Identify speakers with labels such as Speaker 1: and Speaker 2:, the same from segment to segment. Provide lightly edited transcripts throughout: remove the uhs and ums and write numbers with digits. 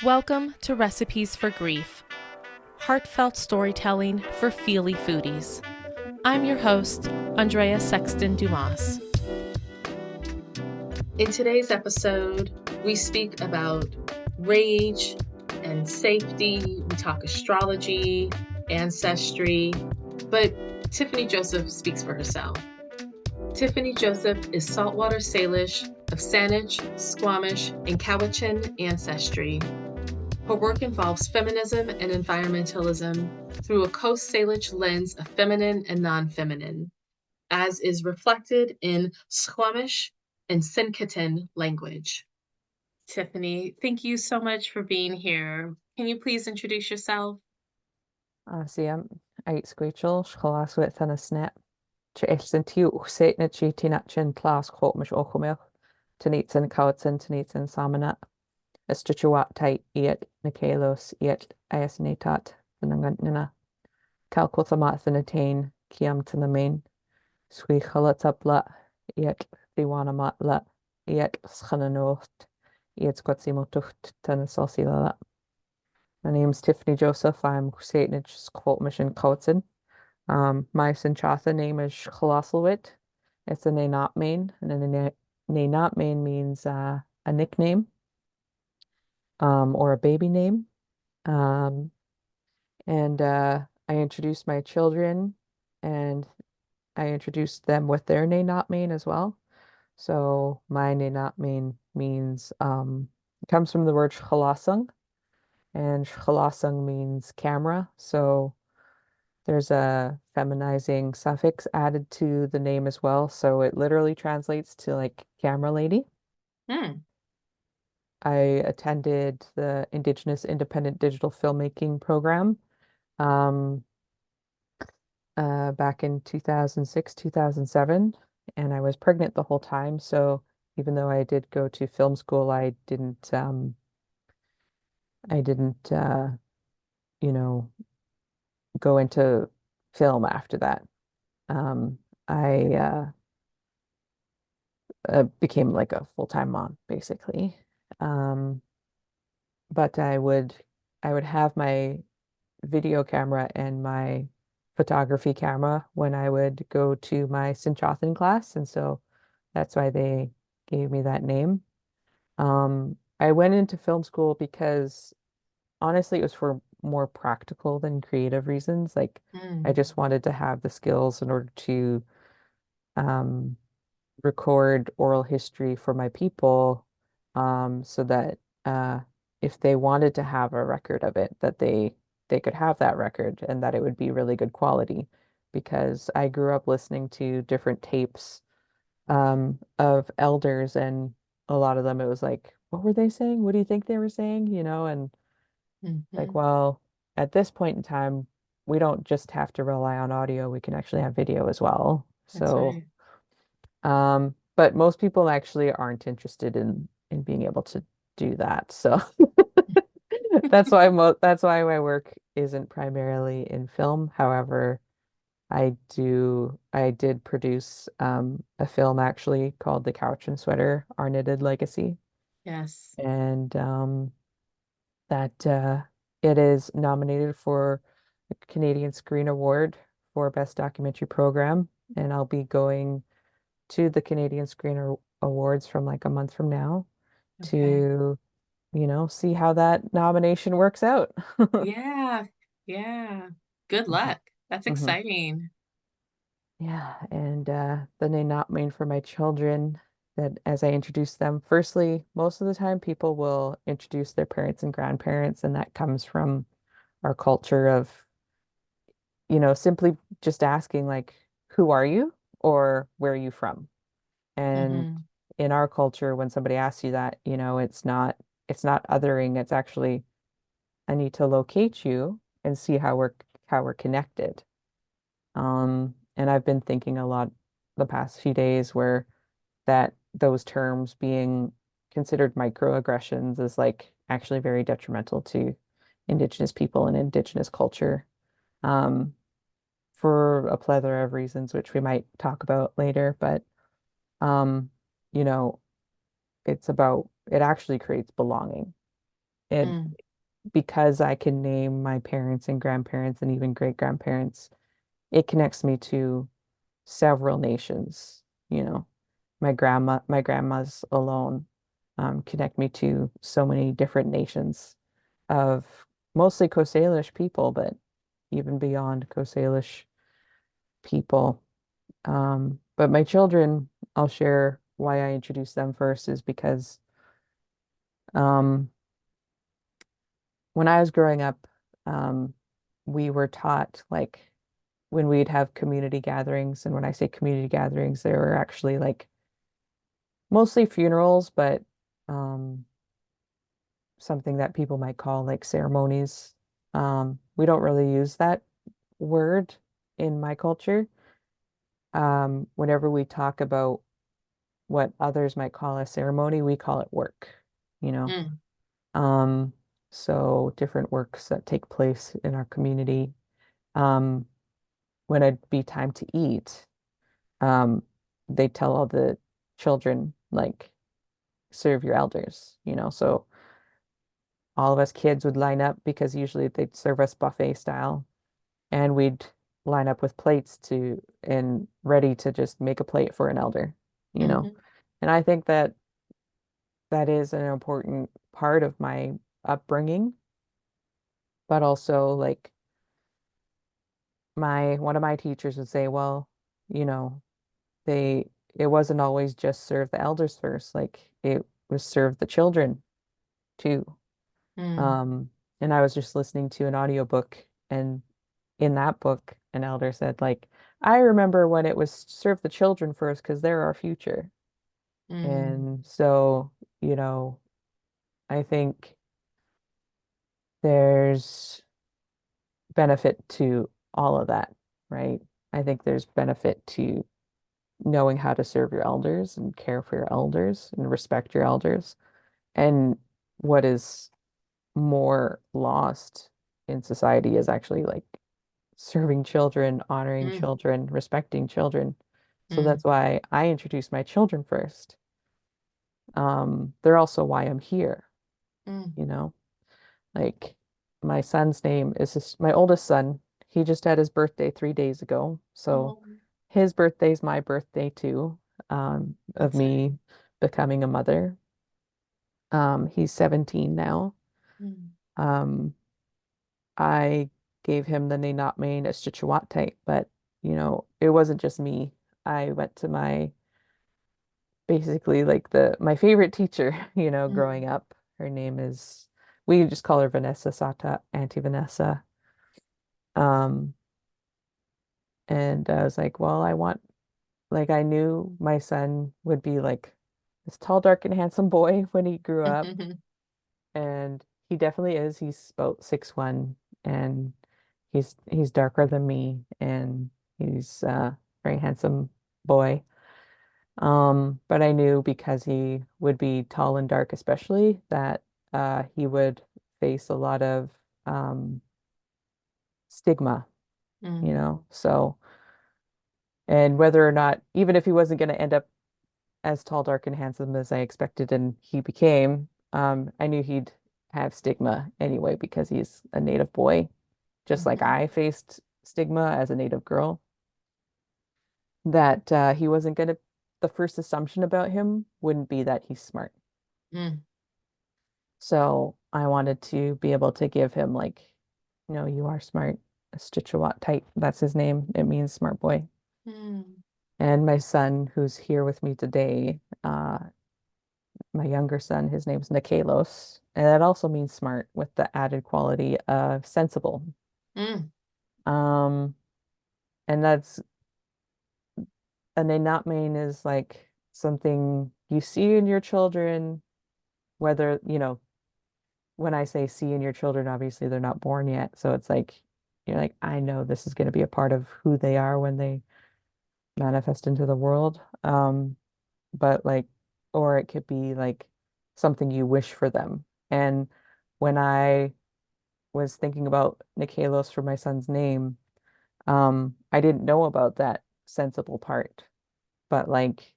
Speaker 1: Welcome to Recipes for Grief, heartfelt storytelling for feely foodies. I'm your host, Andrea Sexton Dumas.
Speaker 2: In today's episode, we speak about rage and safety. We talk astrology, ancestry, but Tiffany Joseph speaks for herself. Tiffany Joseph is Saltwater Salish of Saanich, Squamish, and Cowichan ancestry. Her work involves feminism and environmentalism through a Coast Salish lens of feminine and non-feminine, as is reflected in Squamish and SENÇOԹEN language. Tiffany, thank you so much for being here. Can you please introduce yourself?
Speaker 3: Siam, ait squeachel, Sďwx yn y snap. Che SENÇOÞEN na chi tinachin class Squamish ochumil. Tanitsin Cowichan, Tanitsin Samanat. Istuchuat tight iet Nikalos iet Iasnatat, the Nangantnina. Calcothamat the Natain, Kiam to the main. Squeachalatapla iet Diwanamatla iet Sխananocht iet Squatsimotucht Tanasalsilala. My name's Tiffany Joseph. I'm Saanich Squamish and Cowichan. My SENÇOԹEN name is Sďwx. It's a Nainat main, and a Nainat main means a nickname or a baby name. And I introduced my children and I introduced them with their Nainat main as well. So my Nainat main means comes from the word Sďwx, and Sďwx means camera. So there's a feminizing suffix added to the name as well. So it literally translates to like camera lady. I attended the Indigenous Independent Digital Filmmaking program back in 2006, 2007, and I was pregnant the whole time. So even though I did go to film school, I didn't go into film after that. I became like a full-time mom, basically. But I would have my video camera and my photography camera when I would go to my SENÇOԹEN class, and so that's why they gave me that name. I went into film school because honestly, it was for more practical than creative reasons. Like I just wanted to have the skills in order to record oral history for my people, so that if they wanted to have a record of it, that they could have that record and that it would be really good quality. Because I grew up listening to different tapes of elders, and a lot of them it was like, what were they saying? What do you think they were saying? And like, well, at this point in time, we don't just have to rely on audio, we can actually have video as well.
Speaker 2: That's
Speaker 3: So,
Speaker 2: right.
Speaker 3: but most people actually aren't interested in being able to do that. So that's why my work isn't primarily in film. However, I did produce a film actually called The Cowichan Sweater, Our Knitted Legacy.
Speaker 2: Yes.
Speaker 3: And that it is nominated for the Canadian Screen Award for Best Documentary Program, and I'll be going to the Canadian Screen Awards from like a month from now to, see how that nomination works out.
Speaker 2: Yeah. Yeah. Good
Speaker 3: Mhm.
Speaker 2: luck. That's
Speaker 3: Mhm.
Speaker 2: exciting.
Speaker 3: Yeah, and the name not made for my children, that as I introduce them, firstly, most of the time people will introduce their parents and grandparents, and that comes from our culture of, simply just asking like, who are you or where are you from? And in our culture, when somebody asks you that, it's not othering, it's actually, I need to locate you and see how we're connected. And I've been thinking a lot the past few days where that those terms being considered microaggressions is like actually very detrimental to Indigenous people and Indigenous culture, um, for a plethora of reasons, which we might talk about later. But um, you know, it actually creates belonging. It
Speaker 2: Mm,
Speaker 3: because I can name my parents and grandparents and even great grandparents, it connects me to several nations, you know. My grandma's alone connect me to so many different nations of mostly Coast Salish people, but even beyond Coast Salish people. But my children, I'll share why I introduced them first is because um, when I was growing up, um, we were taught like when we'd have community gatherings, and when I say community gatherings, they were actually like mostly funerals, but um, something that people might call like ceremonies. We don't really use that word in my culture. Whenever we talk about what others might call a ceremony, we call it work, you know.
Speaker 2: mm,
Speaker 3: Um, so different works that take place in our community. Um, when it'd be time to eat, um, they tell all the children like serve your elders, you know. So all of us kids would line up because usually they'd serve us buffet style, and we'd line up with plates to and ready to just make a plate for an elder, you know.
Speaker 2: mhm,
Speaker 3: And I think that that is an important part of my upbringing, but also like my one of my teachers would say, well, you know, they it wasn't always just serve the elders first, like it was serve the children too.
Speaker 2: mm,
Speaker 3: Um, and I was just listening to an audiobook, and in that book, an elder said, like, I remember when it was serve the children first because they're our future.
Speaker 2: mm,
Speaker 3: And so, you know, I think there's benefit to all of that, right? I think there's benefit to knowing how to serve your elders and care for your elders and respect your elders. And what is more lost in society is actually like serving children, honoring
Speaker 2: mm,
Speaker 3: children, respecting children. So
Speaker 2: mm,
Speaker 3: that's why I introduced my children first. They're also why I'm here,
Speaker 2: mm.
Speaker 3: you know? Like my son's name is my oldest son. He just had his birthday 3 days ago. So
Speaker 2: Oh,
Speaker 3: his birthday's my birthday too, of
Speaker 2: that's right.
Speaker 3: me becoming a mother. He's 17 now.
Speaker 2: Mm,
Speaker 3: Um, I gave him the Nenopmane Sķwx, but you know, it wasn't just me. I went to my basically like the my favorite teacher, you know, growing
Speaker 2: mm,
Speaker 3: up. Her name is we just call her Vanessa Sata, Auntie Vanessa. Um, and I was like, well, I want like I knew my son would be like this tall, dark, and handsome boy when he grew up.
Speaker 2: mhm,
Speaker 3: And he definitely is. He's about 6'1", and he's darker than me, and he's a very handsome boy. But I knew because he would be tall and dark, especially, that he would face a lot of um, stigma, you
Speaker 2: mm,
Speaker 3: know. So, and whether or not, even if he wasn't going to end up as tall, dark, and handsome as I expected, and he became, I knew he'd have stigma anyway because he's a native boy, just like
Speaker 2: mhm,
Speaker 3: I faced stigma as a native girl. That he wasn't going to, the first assumption about him wouldn't be that he's smart.
Speaker 2: mm,
Speaker 3: So I wanted to be able to give him like, you are smart. Sķwx type. That's his name. It means smart boy.
Speaker 2: mm,
Speaker 3: And my son, who's here with me today, my younger son, his name's Nikelos, and that also means smart with the added quality of sensible.
Speaker 2: mm,
Speaker 3: Um, and that's an innatmane is like something you see in your children, whether, when I say see in your children, obviously they're not born yet. So it's like, you're like, I know this is going to be a part of who they are when they manifest into the world. But like, or it could be like something you wish for them. And when I was thinking about Nikelos for my son's name, I didn't know about that sensible part. But like,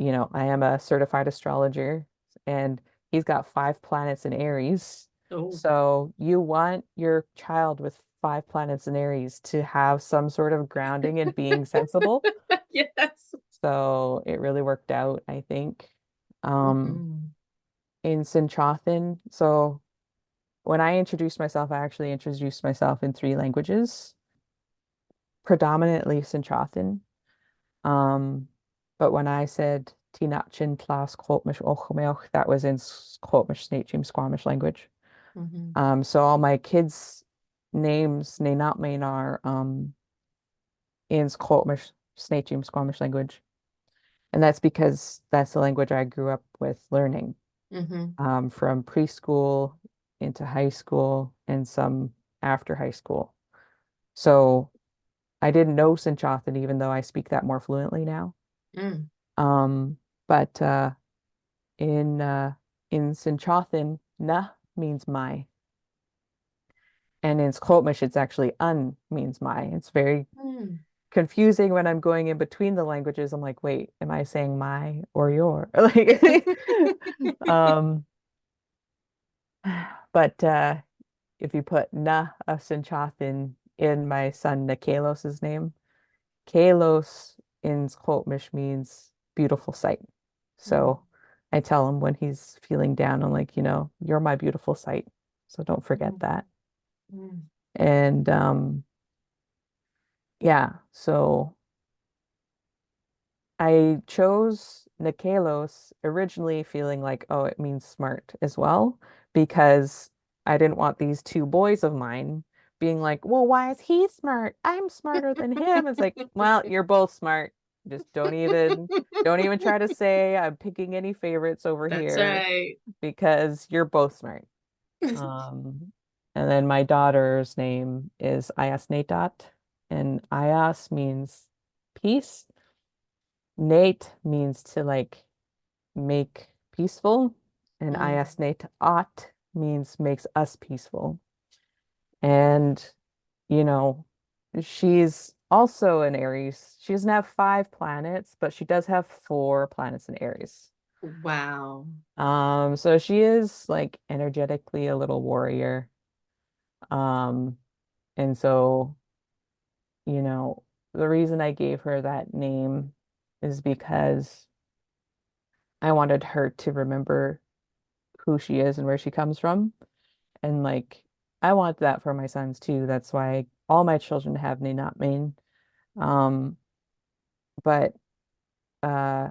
Speaker 3: I am a certified astrologer, and he's got 5 planets in Aries.
Speaker 2: Oh.
Speaker 3: So you want your child with 5 planets in Aries to have some sort of grounding and being sensible.
Speaker 2: Yes.
Speaker 3: So it really worked out, I think. Um,
Speaker 2: Mhm.
Speaker 3: in SENÇOÞEN, so when I introduced myself, I actually introduced myself in 3 languages, predominantly SENÇOԹEN. Um, but when I said Tinachin Tlas Squamish Ochomeoch, that was in Squamish, Sněčím, Squamish language.
Speaker 2: Mhm.
Speaker 3: So all my kids' names, Nenatmain, are in Squamish, Sněčím, Squamish language. And that's because that's the language I grew up with learning
Speaker 2: Mhm.
Speaker 3: from preschool into high school and some after high school. So I didn't know SENÇOԹEN, even though I speak that more fluently now.
Speaker 2: Mm.
Speaker 3: But in SENÇOԹEN, na means my, and in Squamish, it's actually un means my. It's very
Speaker 2: Mm.
Speaker 3: confusing when I'm going in between the languages. I'm like, wait, am I saying my or your? Like, um, but if you put na of SENÇOԹEN in my son Nikalos's name, Kalos in Squamish means beautiful sight.
Speaker 2: Mm.
Speaker 3: So I tell him when he's feeling down, I'm like, you're my beautiful sight. So don't forget
Speaker 2: Mm.
Speaker 3: that.
Speaker 2: Mm.
Speaker 3: And yeah, so I chose Nikalos originally feeling like, oh, it means smart as well, because I didn't want these 2 boys of mine being like, well, why is he smart? I'm smarter than him. It's like, well, you're both smart. Just don't even try to say I'm picking any favorites over
Speaker 2: That's
Speaker 3: here
Speaker 2: right.
Speaker 3: because you're both smart. Um, and then my daughter's name is Ayasnetat, and Ayas means peace. Nate means to like make peaceful, and
Speaker 2: Mm.
Speaker 3: Ayasnetat means makes us peaceful. And, you know, she's also an Aries. She doesn't have 5 planets, but she does have 4 planets in Aries.
Speaker 2: Wow.
Speaker 3: So she is like energetically a little warrior. Um, and so, you know, the reason I gave her that name is because I wanted her to remember who she is and where she comes from. And like, I want that for my sons too. That's why all my children have Nenatmain. Um, but uh,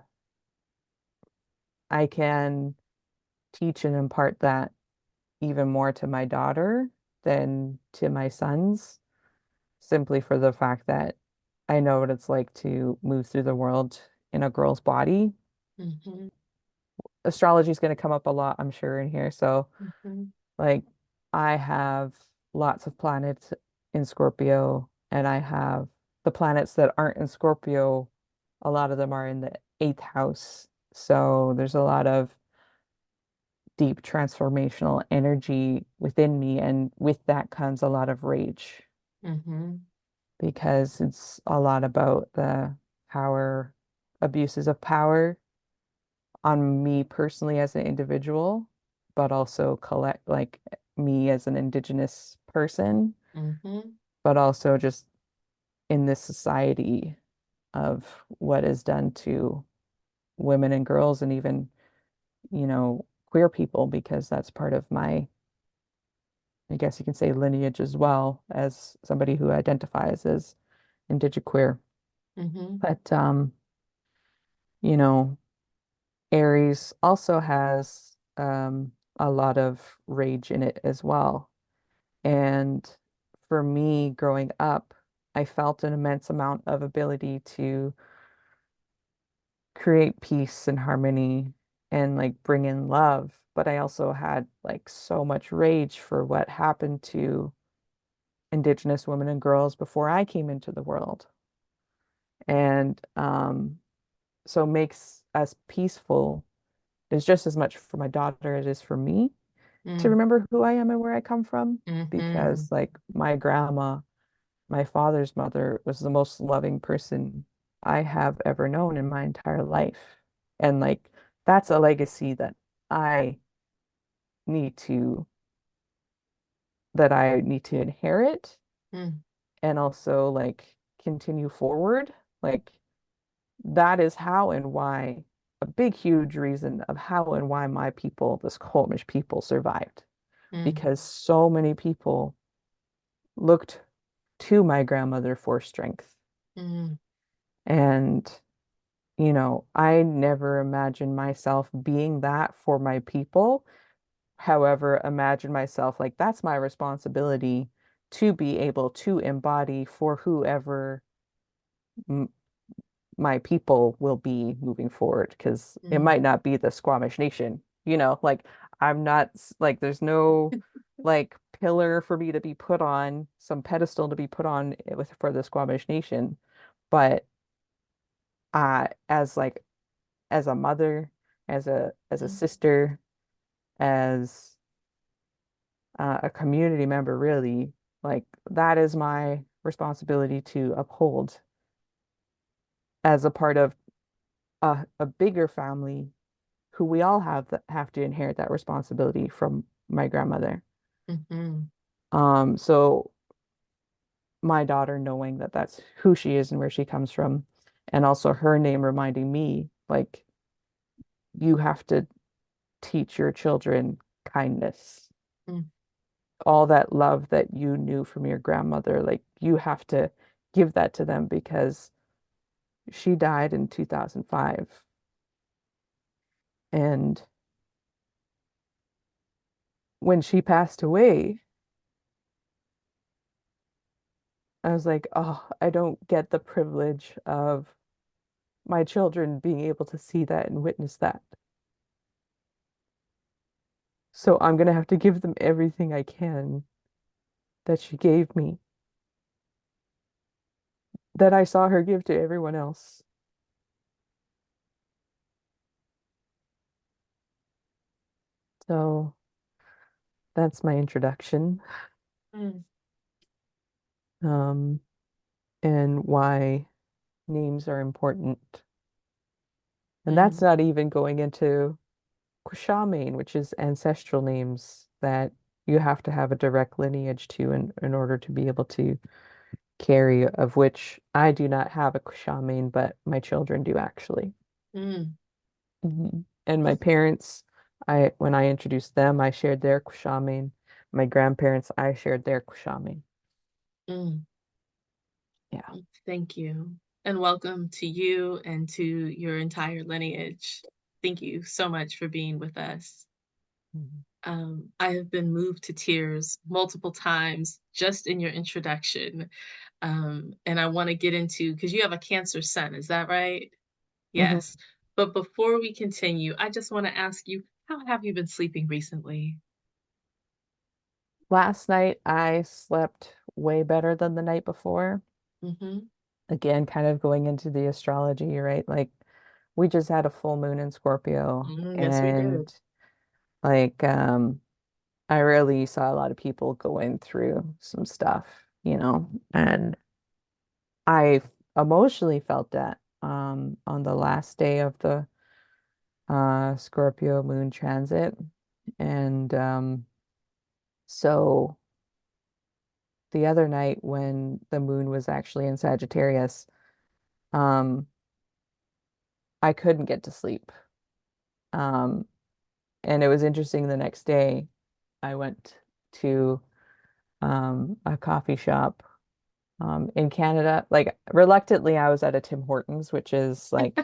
Speaker 3: I can teach and impart that even more to my daughter than to my sons, simply for the fact that I know what it's like to move through the world in a girl's body.
Speaker 2: Mhm.
Speaker 3: Astrology is going to come up a lot, I'm sure, in here. So,
Speaker 2: Mhm.
Speaker 3: like, I have lots of planets in Scorpio, and I have the planets that aren't in Scorpio, a lot of them are in the eighth house. So, there's a lot of deep transformational energy within me, and with that comes a lot of rage
Speaker 2: Mhm.
Speaker 3: because it's a lot about the power, abuses of power on me personally as an individual, but also collect like me as an Indigenous person,
Speaker 2: Mhm.
Speaker 3: but also just in this society of what is done to women and girls and even, queer people, because that's part of my, I guess you can say, lineage as well as somebody who identifies as indigiqueer.
Speaker 2: Mhm.
Speaker 3: But you know, Aries also has a lot of rage in it as well. And for me, growing up, I felt an immense amount of ability to create peace and harmony and like bring in love. But I also had like so much rage for what happened to Indigenous women and girls before I came into the world. And so makes us peaceful is just as much for my daughter as it is for me to
Speaker 2: Mm.
Speaker 3: remember who I am and where I come from.
Speaker 2: Mhm.
Speaker 3: Because like my grandma, my father's mother, was the most loving person I have ever known in my entire life. And like that's a legacy that I need to that I need to inherit
Speaker 2: Mm,
Speaker 3: and also like continue forward. Like that is how and why a big, huge reason of how and why my people, the Squamish people, survived.
Speaker 2: mm,
Speaker 3: Because so many people looked to my grandmother for strength.
Speaker 2: mm,
Speaker 3: And, I never imagined myself being that for my people. However, imagine myself like that's my responsibility to be able to embody for whoever m my people will be moving forward, because it
Speaker 2: mm.
Speaker 3: might not be the Squamish Nation, like I'm not like there's no like pillar for me to be put on, some pedestal to be put on with for the Squamish Nation, but as like as a mother, as a
Speaker 2: Mm,
Speaker 3: sister, as a community member, really, like that is my responsibility to uphold as a part of a bigger family who we all have to inherit that responsibility from my grandmother.
Speaker 2: mhm,
Speaker 3: So my daughter knowing that that's who she is and where she comes from, and also her name reminding me, like, you have to teach your children kindness.
Speaker 2: mm,
Speaker 3: All that love that you knew from your grandmother, like you have to give that to them because she died in 2005. And when she passed away, I was like, oh, I don't get the privilege of my children being able to see that and witness that. So I'm gonna have to give them everything I can that she gave me, that I saw her give to everyone else. So that's my introduction,
Speaker 2: mm,
Speaker 3: um, and why names are important. And that's
Speaker 2: mm,
Speaker 3: not even going into Skszwin, which is ancestral names that you have to have a direct lineage to in order to be able to carry, of which I do not have a Skszwin, but my children do actually.
Speaker 2: mm,
Speaker 3: And my parents, when I introduced them, I shared their Skszwin. My grandparents, I shared their Skszwin.
Speaker 2: mm.
Speaker 3: Yeah.
Speaker 2: Thank you. And welcome to you and to your entire lineage. Thank you so much for being with us.
Speaker 3: Mhm.
Speaker 2: I have been moved to tears multiple times just in your introduction. And I want to get into, because you have a Cancer son, is that right?
Speaker 3: Mhm.
Speaker 2: Yes. But before we continue, I just want to ask you, how have you been sleeping recently?
Speaker 3: Last night I slept way better than the night before.
Speaker 2: Mm-hmm.
Speaker 3: Again, kind of going into the astrology, right? Like we just had a full moon in Scorpio,
Speaker 2: Yes, we
Speaker 3: and
Speaker 2: did.
Speaker 3: like I really saw a lot of people going through some stuff, and I emotionally felt that on the last day of the Scorpio moon transit. And so the other night when the moon was actually in Sagittarius, um I couldn't get to sleep. Um and it was interesting, the next day I went to a coffee shop in Canada. Like reluctantly, I was at a Tim Hortons, which is like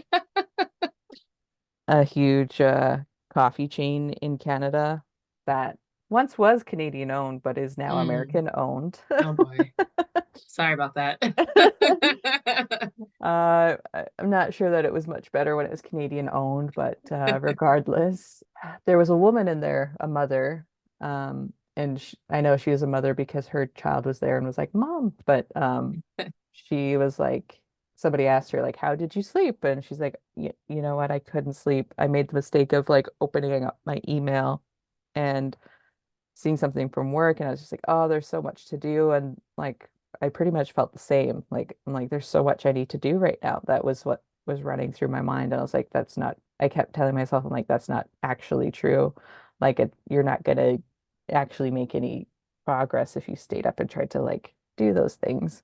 Speaker 3: a huge coffee chain in Canada that once was Canadian owned, but is now
Speaker 2: Mm.
Speaker 3: American owned.
Speaker 2: Oh boy. Sorry about that.
Speaker 3: I'm not sure that it was much better when it was Canadian owned, but regardless, there was a woman in there, a mother, and sh I know she was a mother because her child was there and was like, "Mom," but she was like, somebody asked her like, "How did you sleep?" And she's like, You know what? I couldn't sleep. I made the mistake of like opening up my email and seeing something from work, and I was just like, oh, there's so much to do." And like I pretty much felt the same. Like I'm like, there's so much I need to do right now. That was what was running through my mind. And I was like, that's not, I kept telling myself, I'm like, that's not actually true. Like you're not gonna actually make any progress if you stayed up and tried to like do those things.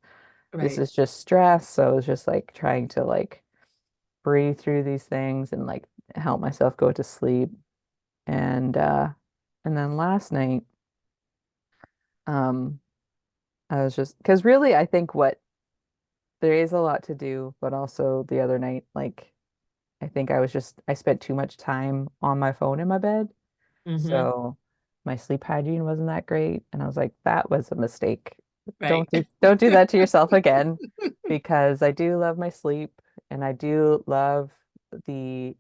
Speaker 3: This
Speaker 2: Right.
Speaker 3: is just stress. So it's just like trying to like breathe through these things and like help myself go to sleep. And and then last night, um, I was just because really I think what there is a lot to do, but also the other night, like I think I spent too much time on my phone in my bed.
Speaker 2: Mm-hmm.
Speaker 3: So my sleep hygiene wasn't that great. And I was like, that was a mistake.
Speaker 2: Right.
Speaker 3: Don't do that to yourself again because I do love my sleep and I do love the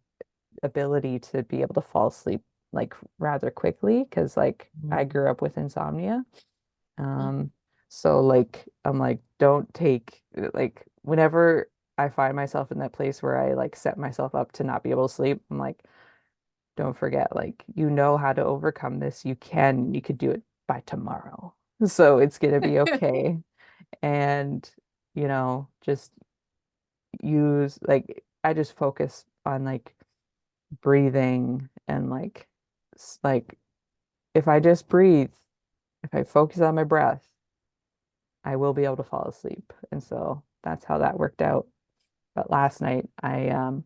Speaker 3: ability to be able to fall asleep like rather quickly because like I
Speaker 2: Mhm.
Speaker 3: grew up with insomnia. Um, so like I'm like, don't take like whenever I find myself in that place where I like set myself up to not be able to sleep, I'm like, don't forget, like, you know how to overcome this. You could do it by tomorrow. So it's gonna be okay. And, just use like I just focus on like breathing and like if I just breathe, if I focus on my breath, I will be able to fall asleep. And so that's how that worked out. But last night I've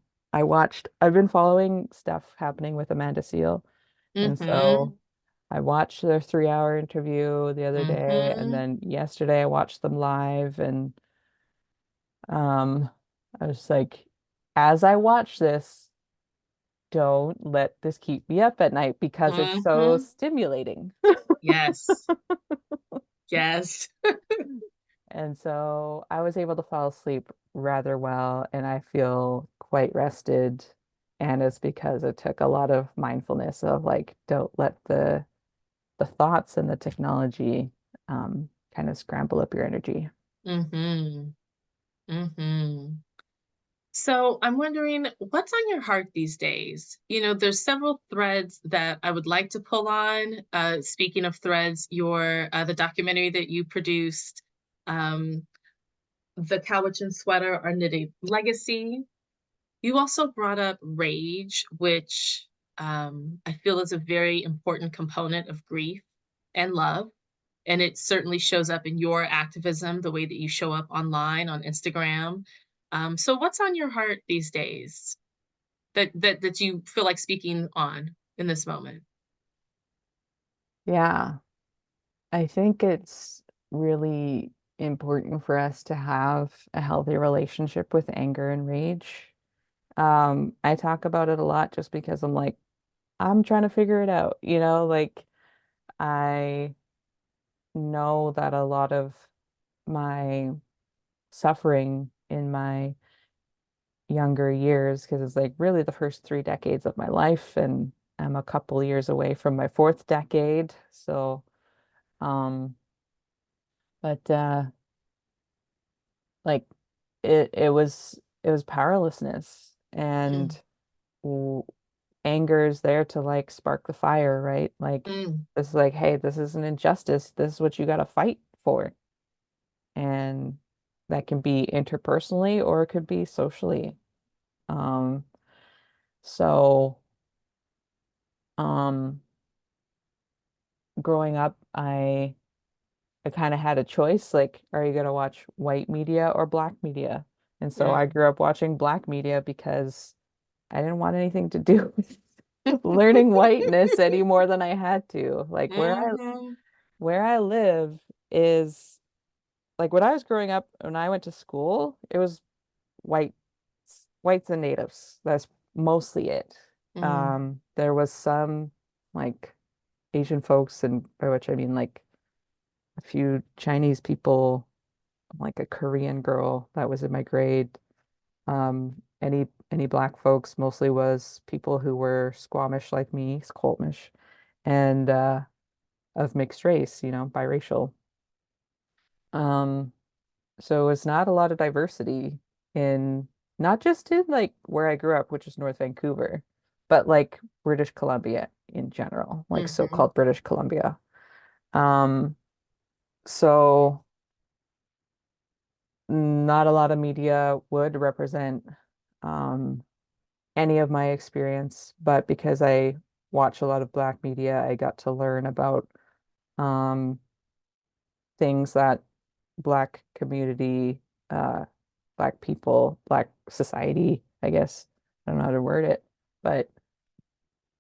Speaker 3: been following stuff happening with Amanda Seal. And
Speaker 2: Mm-hmm.
Speaker 3: so I watched their 3 hour interview the other day, and
Speaker 2: Mm-hmm.
Speaker 3: then yesterday I watched them live, and um, I was like, as I watch this, don't let this keep me up at night because it's so
Speaker 2: Mm-hmm.
Speaker 3: stimulating.
Speaker 2: Yes. Yes.
Speaker 3: And so I was able to fall asleep rather well, and I feel quite rested. And it's because it took a lot of mindfulness of like, don't let the thoughts and the technology kind of scramble up your energy.
Speaker 2: Mm-hmm. Mm-hmm. So I'm wondering what's on your heart these days? There's several threads that I would like to pull on. Speaking of threads, your the documentary that you produced, um, the Cowichan sweater, our knitting legacy. You also brought up rage, which I feel is a very important component of grief and love. And it certainly shows up in your activism, the way that you show up online on Instagram. So what's on your heart these days that you feel like speaking on in this moment?
Speaker 3: Yeah, I think it's really important for us to have a healthy relationship with anger and rage. I talk about it a lot just because I'm like, I'm trying to figure it out, like I know that a lot of my suffering in my younger years, because it's like really the first 3 decades of my life, and I'm a couple years away from my fourth decade. So, um, but like it was powerlessness
Speaker 2: Mm,
Speaker 3: and w anger is there to like spark the fire, right? Like
Speaker 2: mm,
Speaker 3: it's like, hey, this is an injustice. This is what you got to fight for. And that can be interpersonally or it could be socially. Um, so um growing up, I kind of had a choice, like, are you gonna watch white media or black media? And so I
Speaker 2: mm.
Speaker 3: grew up watching black media because I didn't want anything to do with learning whiteness any more than I had to. Like
Speaker 2: Mm-hmm.
Speaker 3: where I live is like when I was growing up, when I went to school, it was white whites and natives. That's mostly it.
Speaker 2: Mm,
Speaker 3: There was some like Asian folks, and by which I mean like a few Chinese people, like a Korean girl that was in my grade. Any black folks mostly was people who were Squamish like me, Squamish, and of mixed race, biracial. Um, so it's not a lot of diversity in not just in like where I grew up, which is North Vancouver, but like British Columbia in general, like
Speaker 2: mm-hmm.
Speaker 3: so-called British Columbia. Um, so not a lot of media would represent um any of my experience, but because I watch a lot of Black media. I got to learn about um, things that Black community, uh, Black people, Black society, I guess, I don't know how to word it, but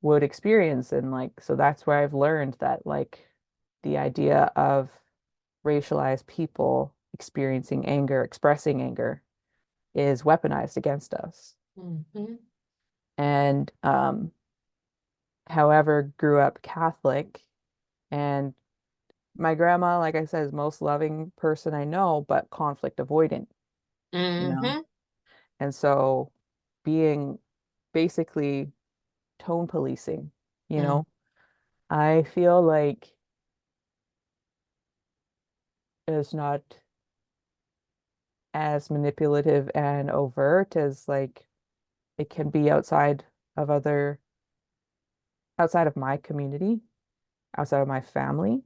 Speaker 3: would experience. And like, so that's where I've learned that like the idea of racialized people experiencing anger, expressing anger is weaponized against us.
Speaker 2: Mm-hmm.
Speaker 3: And however, grew up Catholic, and my grandma, like I said, is the most loving person I know, but conflict avoidant, you know?
Speaker 2: Mm-hmm.
Speaker 3: And so being basically tone policing, you
Speaker 2: Mm.
Speaker 3: know, I feel like is not as manipulative and overt as like it can be outside of my community, outside of my family.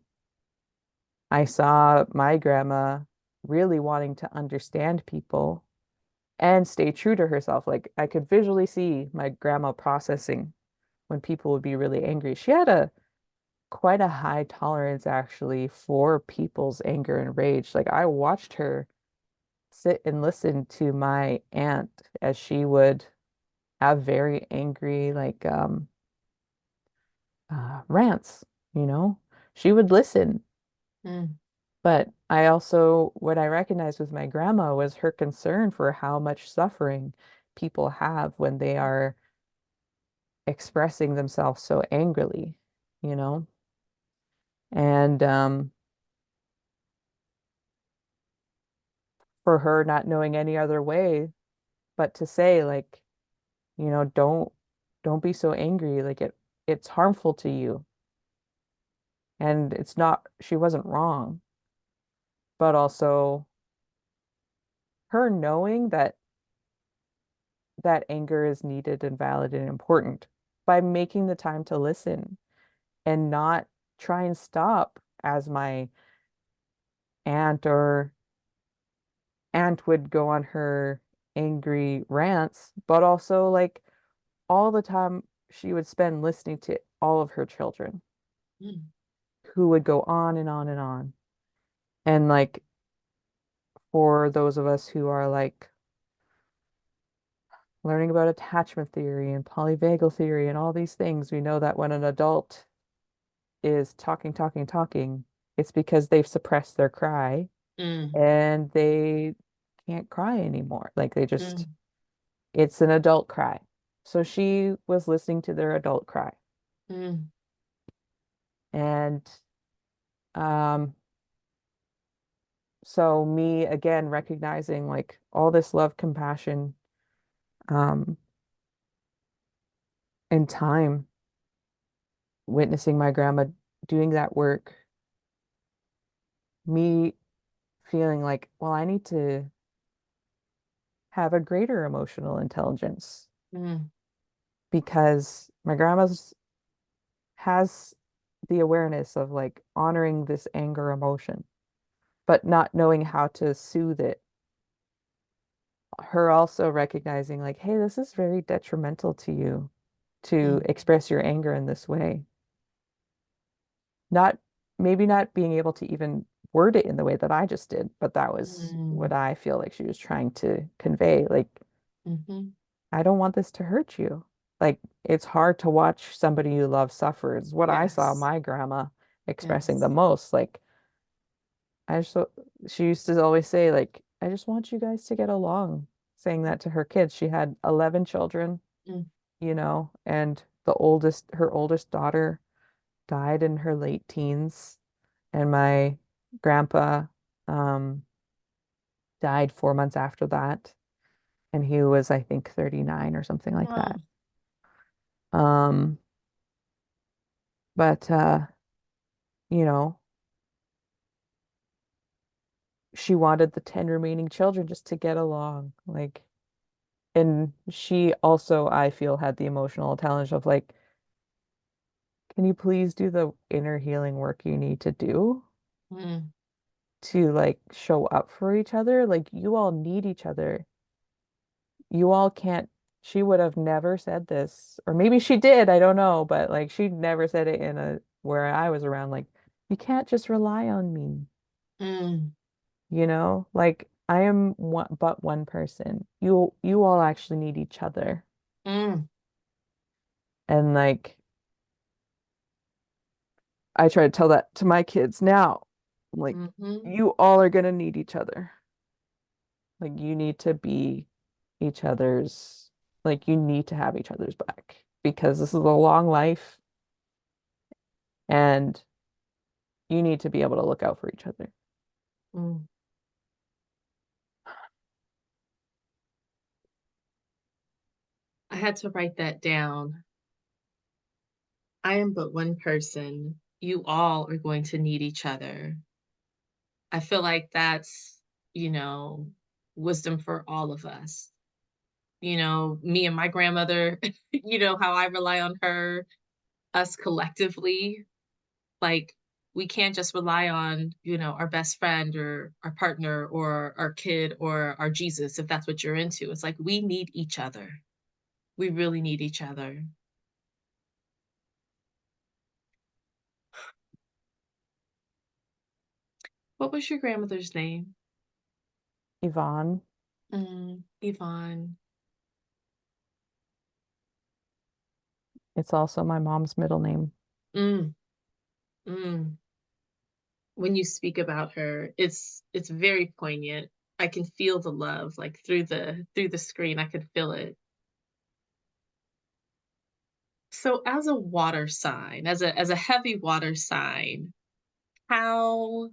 Speaker 3: I saw my grandma really wanting to understand people and stay true to herself. Like I could visually see my grandma processing when people would be really angry. She had a quite a high tolerance actually for people's anger and rage. Like I watched her sit and listen to my aunt as she would have very angry rants, you know. She would listen.
Speaker 2: Mm.
Speaker 3: But I also, what I recognized with my grandma was her concern for how much suffering people have when they are expressing themselves so angrily, you know? And for her not knowing any other way but to say like, don't be so angry. Like it's harmful to you. And it's not, she wasn't wrong, but also her knowing that that anger is needed and valid and important by making the time to listen and not try and stop as my aunt or aunt would go on her angry rants, but also like all the time she would spend listening to all of her children
Speaker 2: Mm.
Speaker 3: who would go on and on and on. And like for those of us who are like learning about attachment theory and polyvagal theory and all these things, we know that when an adult is talking, talking, talking, it's because they've suppressed their cry
Speaker 2: Mm.
Speaker 3: and they can't cry anymore. Like they just,
Speaker 2: Mm.
Speaker 3: it's an adult cry. So she was listening to their adult cry.
Speaker 2: Mm.
Speaker 3: And um, so me again recognizing like all this love, compassion, um, and time, witnessing my grandma doing that work, me feeling like, well, I need to have a greater emotional intelligence
Speaker 2: Mm.
Speaker 3: because my grandma's has the awareness of like honoring this anger emotion, but not knowing how to soothe it. Her also recognizing like, hey, this is very detrimental to you to
Speaker 2: Mm.
Speaker 3: express your anger in this way. Not maybe not being able to even word it in the way that I just did, but that was what
Speaker 2: Mm.
Speaker 3: I feel like she was trying to convey. Like,
Speaker 2: Mm-hmm.
Speaker 3: I don't want this to hurt you. Like, it's hard to watch somebody you love suffer. It's what I saw
Speaker 2: Yes.
Speaker 3: my grandma expressing the
Speaker 2: Yes.
Speaker 3: most. Like, I just, she used to always say, like, I just want you guys to get along, saying that to her kids. She had 11 children,
Speaker 2: Mm.
Speaker 3: and her oldest daughter died in her late teens, and my grandpa um, died 4 months after that, and he was, I think, 39 or something like
Speaker 2: Oh.
Speaker 3: that. Um, but you know, she wanted the 10 remaining children just to get along, like, and she also, I feel, had the emotional challenge of like, can you please do the inner healing work you need to do
Speaker 2: Mm.
Speaker 3: to like show up for each other? Like, you all need each other. You all can't she would have never said this, or maybe she did, I don't know, but like she never said it in a where I was around, like, you can't just rely on me,
Speaker 2: Mm,
Speaker 3: like I am one person. You all actually need each other.
Speaker 2: mm,
Speaker 3: And like I try to tell that to my kids now. Like,
Speaker 2: mm-hmm,
Speaker 3: you all are gonna need each other. Like you need to be each other's, like you need to have each other's back because this is a long life and you need to be able to look out for each other.
Speaker 2: mm. I had to write that down. I am but one person. You all are going to need each other. I feel like that's, you know, wisdom for all of us. Me and my grandmother, how I rely on her, us collectively. Like, we can't just rely on, our best friend or our partner or our kid or our Jesus, if that's what you're into. It's like we need each other. We really need each other. What was your grandmother's name?
Speaker 3: Yvonne,
Speaker 2: Yvonne.
Speaker 3: it's also my mom's middle name.
Speaker 2: Mm, mm. When you speak about her, it's very poignant. I can feel the love like through the screen. I could feel it. So as a water sign, as a heavy water sign, how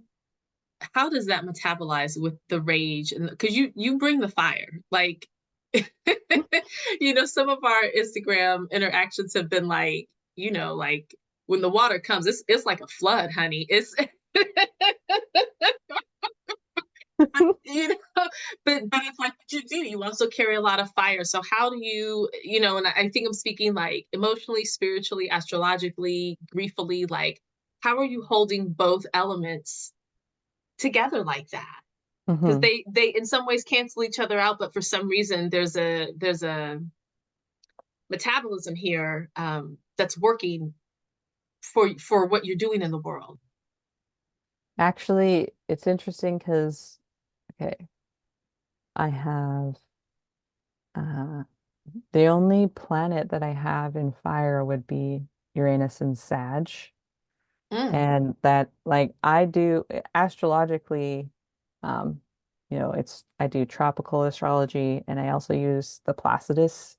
Speaker 2: how does that metabolize with the rage? And because you bring the fire, like some of our Instagram interactions have been like, like when the water comes, it's like a flood, honey. It's you know, but it's like what you do. You also carry a lot of fire. So how do and I think I'm speaking like emotionally, spiritually, astrologically, griefully, like how are you holding both elements together like that? Because
Speaker 3: Hmm.
Speaker 2: they in some ways cancel each other out, but for some reason there's a metabolism here that's working for what you're doing in the world.
Speaker 3: Actually, it's interesting because, okay, I have uh, the only planet that I have in fire would be Uranus and Sag.
Speaker 2: Mm,
Speaker 3: And that, like, I do astrologically, um, I do tropical astrology and I also use the Placidus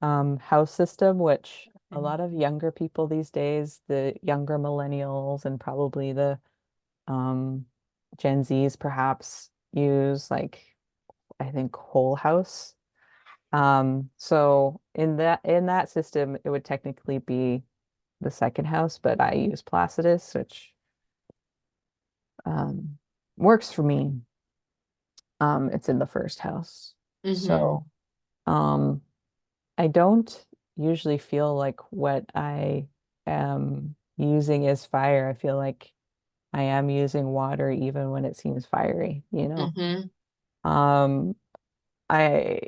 Speaker 3: house system, which a
Speaker 2: okay.
Speaker 3: lot of younger people these days, the younger millennials and probably the um, Gen Zs perhaps use, like, I think whole house. So in that system, it would technically be the second house, but I use Placidus, which um, works for me. It's in the first house.
Speaker 2: Mm-hmm.
Speaker 3: So um, I don't usually feel like what I am using is fire. I feel like I am using water even when it seems fiery.
Speaker 2: Mm-hmm.
Speaker 3: Um, I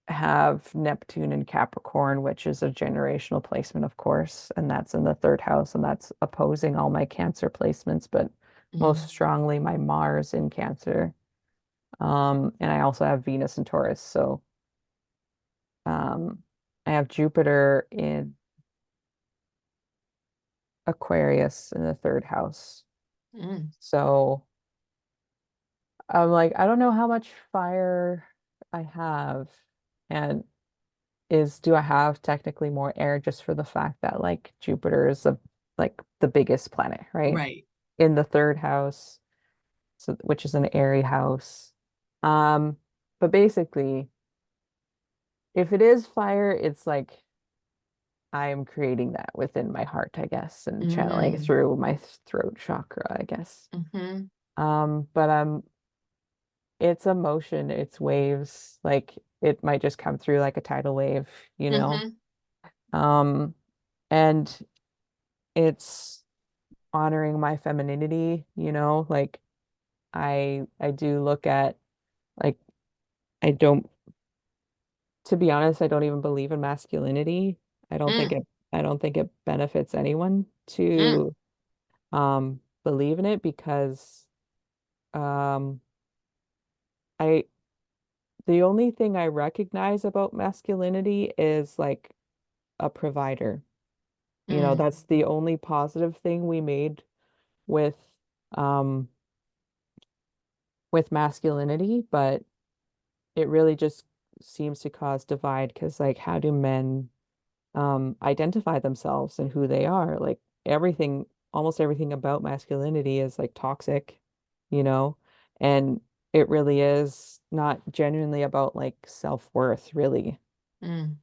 Speaker 3: have Neptune and Capricorn, which is a generational placement, of course, and that's in the third house, and that's opposing all my Cancer placements, but
Speaker 2: Mm-hmm.
Speaker 3: most strongly my Mars in Cancer. And I also have Venus and Taurus, so I have Jupiter in Aquarius in the third house.
Speaker 2: Mm.
Speaker 3: So I'm like, I don't know how much fire I have. And do I have technically more air just for the fact that like Jupiter is like the biggest planet, right?
Speaker 2: Right.
Speaker 3: In the third house, so which is an airy house. Um, but basically, if it is fire, it's like I am creating that within my heart, I guess, and channeling it
Speaker 2: Mm.
Speaker 3: through my throat chakra, I guess.
Speaker 2: Mm-hmm.
Speaker 3: But it's a motion, it's waves, like it might just come through like a tidal wave, you know.
Speaker 2: Mm-hmm.
Speaker 3: Um, and it's honoring my femininity, like I do look at like I don't to be honest, I don't even believe in masculinity.
Speaker 2: Mm,
Speaker 3: I don't think it benefits anyone
Speaker 2: mm,
Speaker 3: to believe in it because um I the only thing I recognize about masculinity is like a provider. You know,
Speaker 2: mm,
Speaker 3: that's the only positive thing we made with um with masculinity, but it really just seems to cause divide because like how do men identify themselves and who they are? Like everything, almost everything about masculinity is like toxic, you know, and it really is not genuinely about like self-worth, really.
Speaker 2: mm,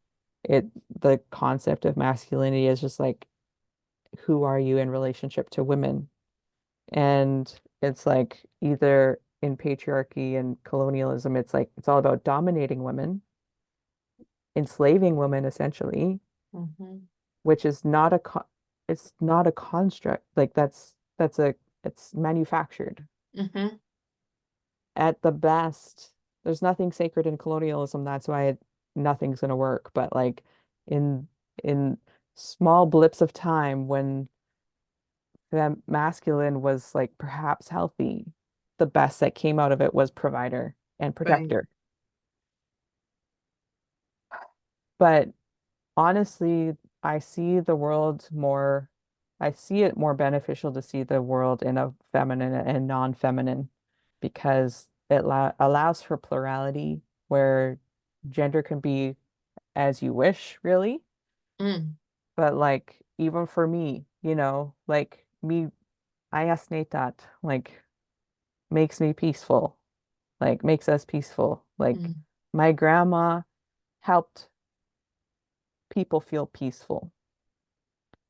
Speaker 3: It the concept of masculinity is just like who are you in relationship to women? And it's like either in patriarchy and colonialism, it's like it's all about dominating women, enslaving women essentially,
Speaker 2: mhm,
Speaker 3: which is not a it's not a construct. Like that's a it's manufactured.
Speaker 2: mhm,
Speaker 3: At the best, there's nothing sacred in colonialism. That's why nothing's gonna work. But like in in small blips of time when the masculine was like perhaps healthy, the best that came out of it was provider and
Speaker 2: right.
Speaker 3: protector. But honestly, I see the world more, I see it more beneficial to see the world in a feminine and non-feminine because it allows for plurality where gender can be as you wish, really.
Speaker 2: Mm,
Speaker 3: But like, even for me, you know, like me, I estimate that like makes me peaceful, like makes us peaceful. Like
Speaker 2: mm,
Speaker 3: my grandma helped people feel peaceful.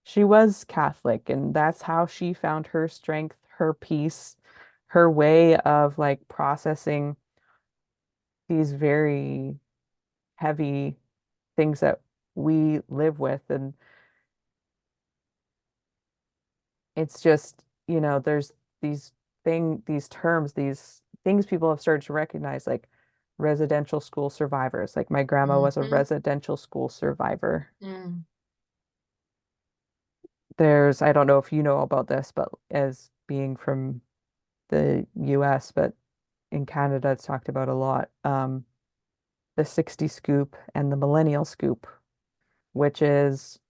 Speaker 3: She was Catholic, and that's how she found her strength, her peace, her way of like processing these very heavy things that we live with. And it's just, you know, there's these these terms, these things people have started to recognize, like residential school survivors. Like my grandma was a
Speaker 2: mhm,
Speaker 3: residential school survivor.
Speaker 2: mm,
Speaker 3: There's, I don't know if you know about this, but as being from the US, but in Canada, it's talked about a lot. The 60 scoop and the millennial scoop, which is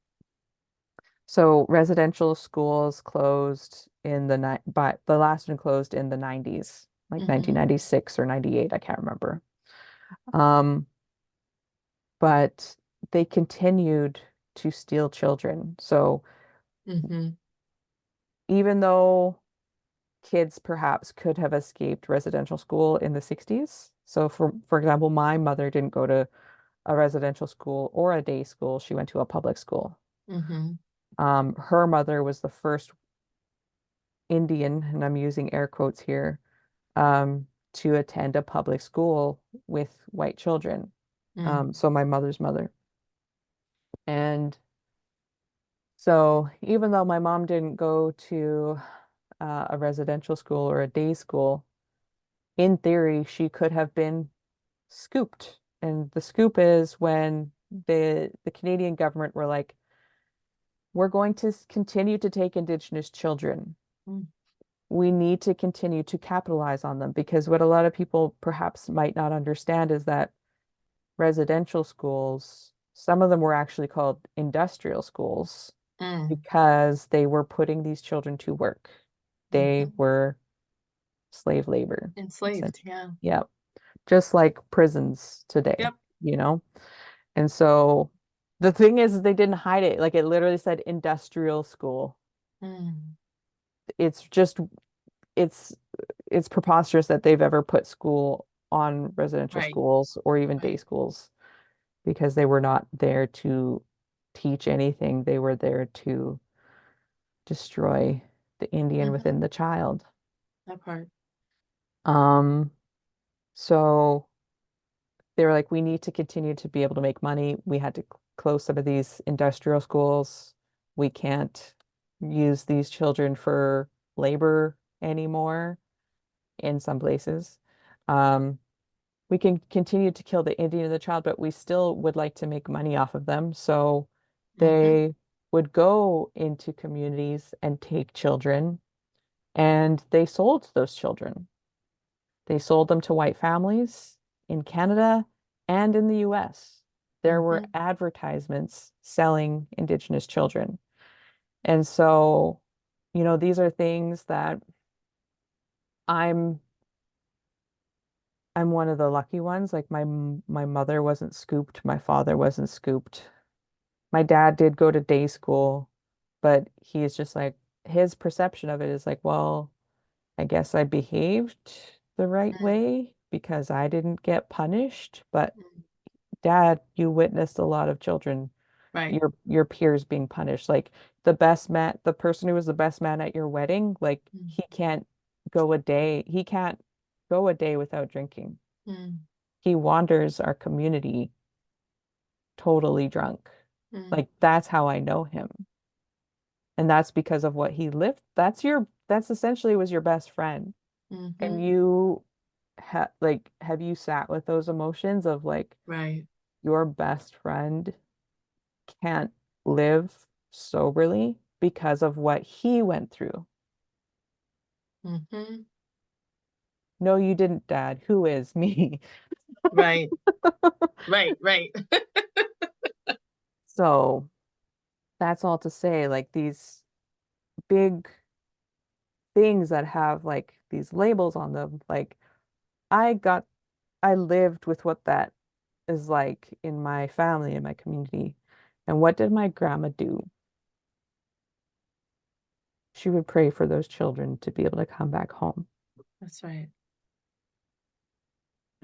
Speaker 3: so residential schools closed in the but the last one closed in the 90s, like
Speaker 2: mhm,
Speaker 3: 1996 or 98, I can't remember. Um, but they continued to steal children. So
Speaker 2: mhm,
Speaker 3: even though kids perhaps could have escaped residential school in the 60s. So for example, my mother didn't go to a residential school or a day school. She went to a public school.
Speaker 2: mhm,
Speaker 3: Her mother was the first Indian, and I'm using air quotes here, to attend a public school with white children.
Speaker 2: mm,
Speaker 3: So my mother's mother. And so even though my mom didn't go to a residential school or a day school, in theory, she could have been scooped. And the scoop is when the Canadian government were like, we're going to continue to take Indigenous children.
Speaker 2: mm,
Speaker 3: We need to continue to capitalize on them because what a lot of people perhaps might not understand is that residential schools, some of them were actually called industrial schools
Speaker 2: mm,
Speaker 3: because they were putting these children to work. They
Speaker 2: mhm.
Speaker 3: were slave labor,
Speaker 2: Enslaved,
Speaker 3: essentially.
Speaker 2: yeah.
Speaker 3: Yeah, just like prisons today,
Speaker 2: Yep.
Speaker 3: you know? And so the thing is, they didn't hide it. Like it literally said industrial school.
Speaker 2: Mm,
Speaker 3: It's just, it's, it's preposterous that they've ever put school on residential
Speaker 2: right,
Speaker 3: schools or even day
Speaker 2: right.
Speaker 3: schools because they were not there to teach anything. They were there to destroy the Indian
Speaker 2: Mhm,
Speaker 3: within the child.
Speaker 2: that part.
Speaker 3: Um, so they were like, we need to continue to be able to make money. We had to close some of these industrial schools. We can't use these children for labor anymore in some places. Um, we can continue to kill the Indian and the child, but we still would like to make money off of them. So
Speaker 2: Mm-hmm.
Speaker 3: they would go into communities and take children, and they sold those children. They sold them to white families in Canada and in the US. There were
Speaker 2: Mm-hmm.
Speaker 3: advertisements selling Indigenous children. And so, these are things that I'm I'm one of the lucky ones. Like my mother wasn't scooped, my father wasn't scooped. My dad did go to day school, but he's just like his perception of it is like, well, I guess I behaved the right
Speaker 2: Mm.
Speaker 3: way because I didn't get punished. But Dad, you witnessed a lot of children,
Speaker 2: Right.
Speaker 3: your peers being punished. Like the person who was the best man at your wedding, like
Speaker 2: Mm.
Speaker 3: he can't go a day without drinking.
Speaker 2: Mm.
Speaker 3: He wanders our community totally drunk.
Speaker 2: Mm.
Speaker 3: Like that's how I know him. And that's because of what he lived. That's essentially was your best friend. And
Speaker 2: Mm-hmm.
Speaker 3: have you sat with those emotions of like
Speaker 2: Right.
Speaker 3: your best friend can't live soberly because of what he went through?
Speaker 2: Mm-hmm.
Speaker 3: No, you didn't, Dad. Who is me?
Speaker 2: Right. Right. Right.
Speaker 3: So that's all to say, like these big things that have like these labels on them, like I got, I lived with what that is like in my family, in my community. And what did my grandma do? She would pray for those children to be able to come back home.
Speaker 2: That's right.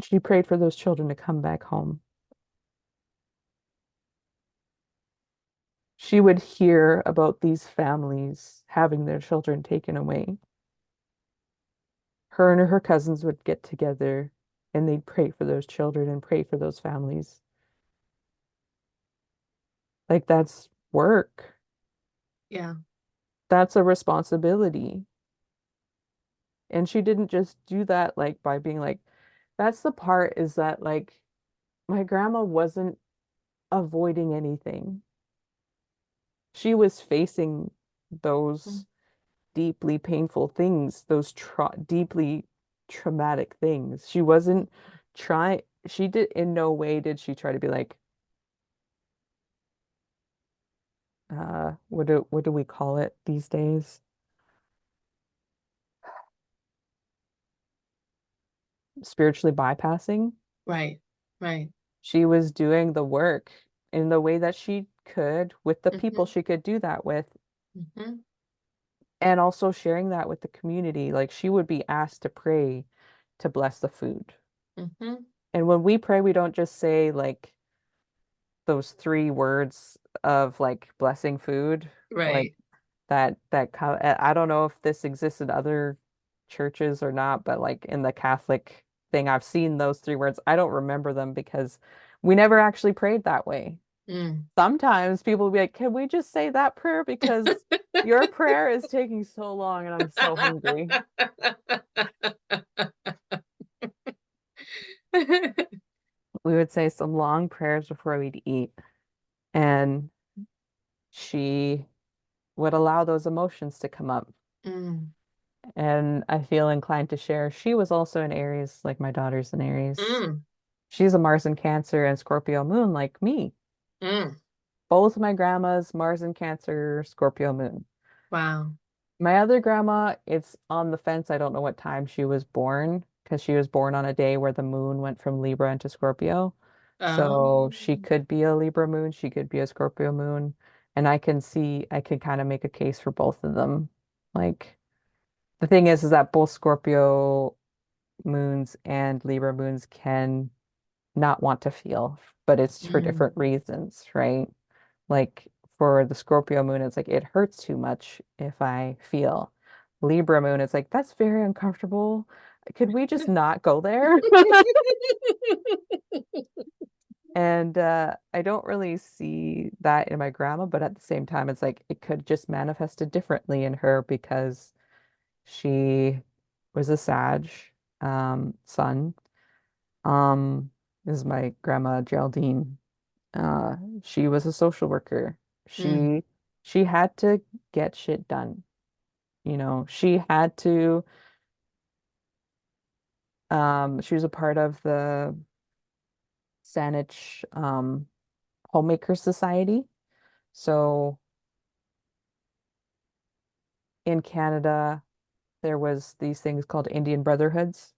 Speaker 3: She prayed for those children to come back home. She would hear about these families having their children taken away. Her and her cousins would get together and they'd pray for those children and pray for those families. Like that's work.
Speaker 2: Yeah.
Speaker 3: That's a responsibility. And she didn't just do that like by being like, that's the part is that like my grandma wasn't avoiding anything. She was facing
Speaker 2: Mm.
Speaker 3: those deeply painful things, those deeply traumatic things. She wasn't trying, she did, in no way did she try to be like, what do we call it these days? Spiritually bypassing.
Speaker 2: Right. Right.
Speaker 3: She was doing the work in the way that she could with the people
Speaker 2: Mm-hmm.
Speaker 3: she could do that with,
Speaker 2: Mm-hmm.
Speaker 3: and also sharing that with the community. Like she would be asked to pray to bless the food.
Speaker 2: Mm-hmm.
Speaker 3: And when we pray, we don't just say like those three words of like blessing food, like
Speaker 2: Right.
Speaker 3: I don't know if this exists in other churches or not, but like in the Catholic thing, I've seen those three words. I don't remember them because we never actually prayed that way.
Speaker 2: Mm.
Speaker 3: Sometimes people will be like, "Can we just say that prayer because your prayer is taking so long and I'm so hungry." We would say some long prayers before we'd eat, and she would allow those emotions to come up.
Speaker 2: Mm.
Speaker 3: And I feel inclined to share. She was also in Aries, like my daughter's in Aries.
Speaker 2: Mm.
Speaker 3: She's a Mars in Cancer and Scorpio moon, like me.
Speaker 2: Mm.
Speaker 3: Both my grandmas, Mars in Cancer, Scorpio moon.
Speaker 2: Wow.
Speaker 3: My other grandma, it's on the fence. I don't know what time she was born because she was born on a day where the moon went from Libra into Scorpio.
Speaker 2: Oh.
Speaker 3: So she could be a Libra moon, she could be a Scorpio moon. And I could kind of make a case for both of them. Like the thing is that both Scorpio moons and Libra moons can not want to feel, but it's for
Speaker 2: Mm.
Speaker 3: different reasons, right? Like for the Scorpio moon, it's like it hurts too much if I feel. Libra moon, it's like that's very uncomfortable. Could we just not go there? And I don't really see that in my grandma, but at the same time, it's like it could just manifested differently in her because she was a Sag sun. This is my grandma Geraldine. She was a social worker.
Speaker 2: Mm,
Speaker 3: She had to get shit done. She had to she was a part of the Saanich Homemaker Society. So in Canada, there was these things called Indian Brotherhoods.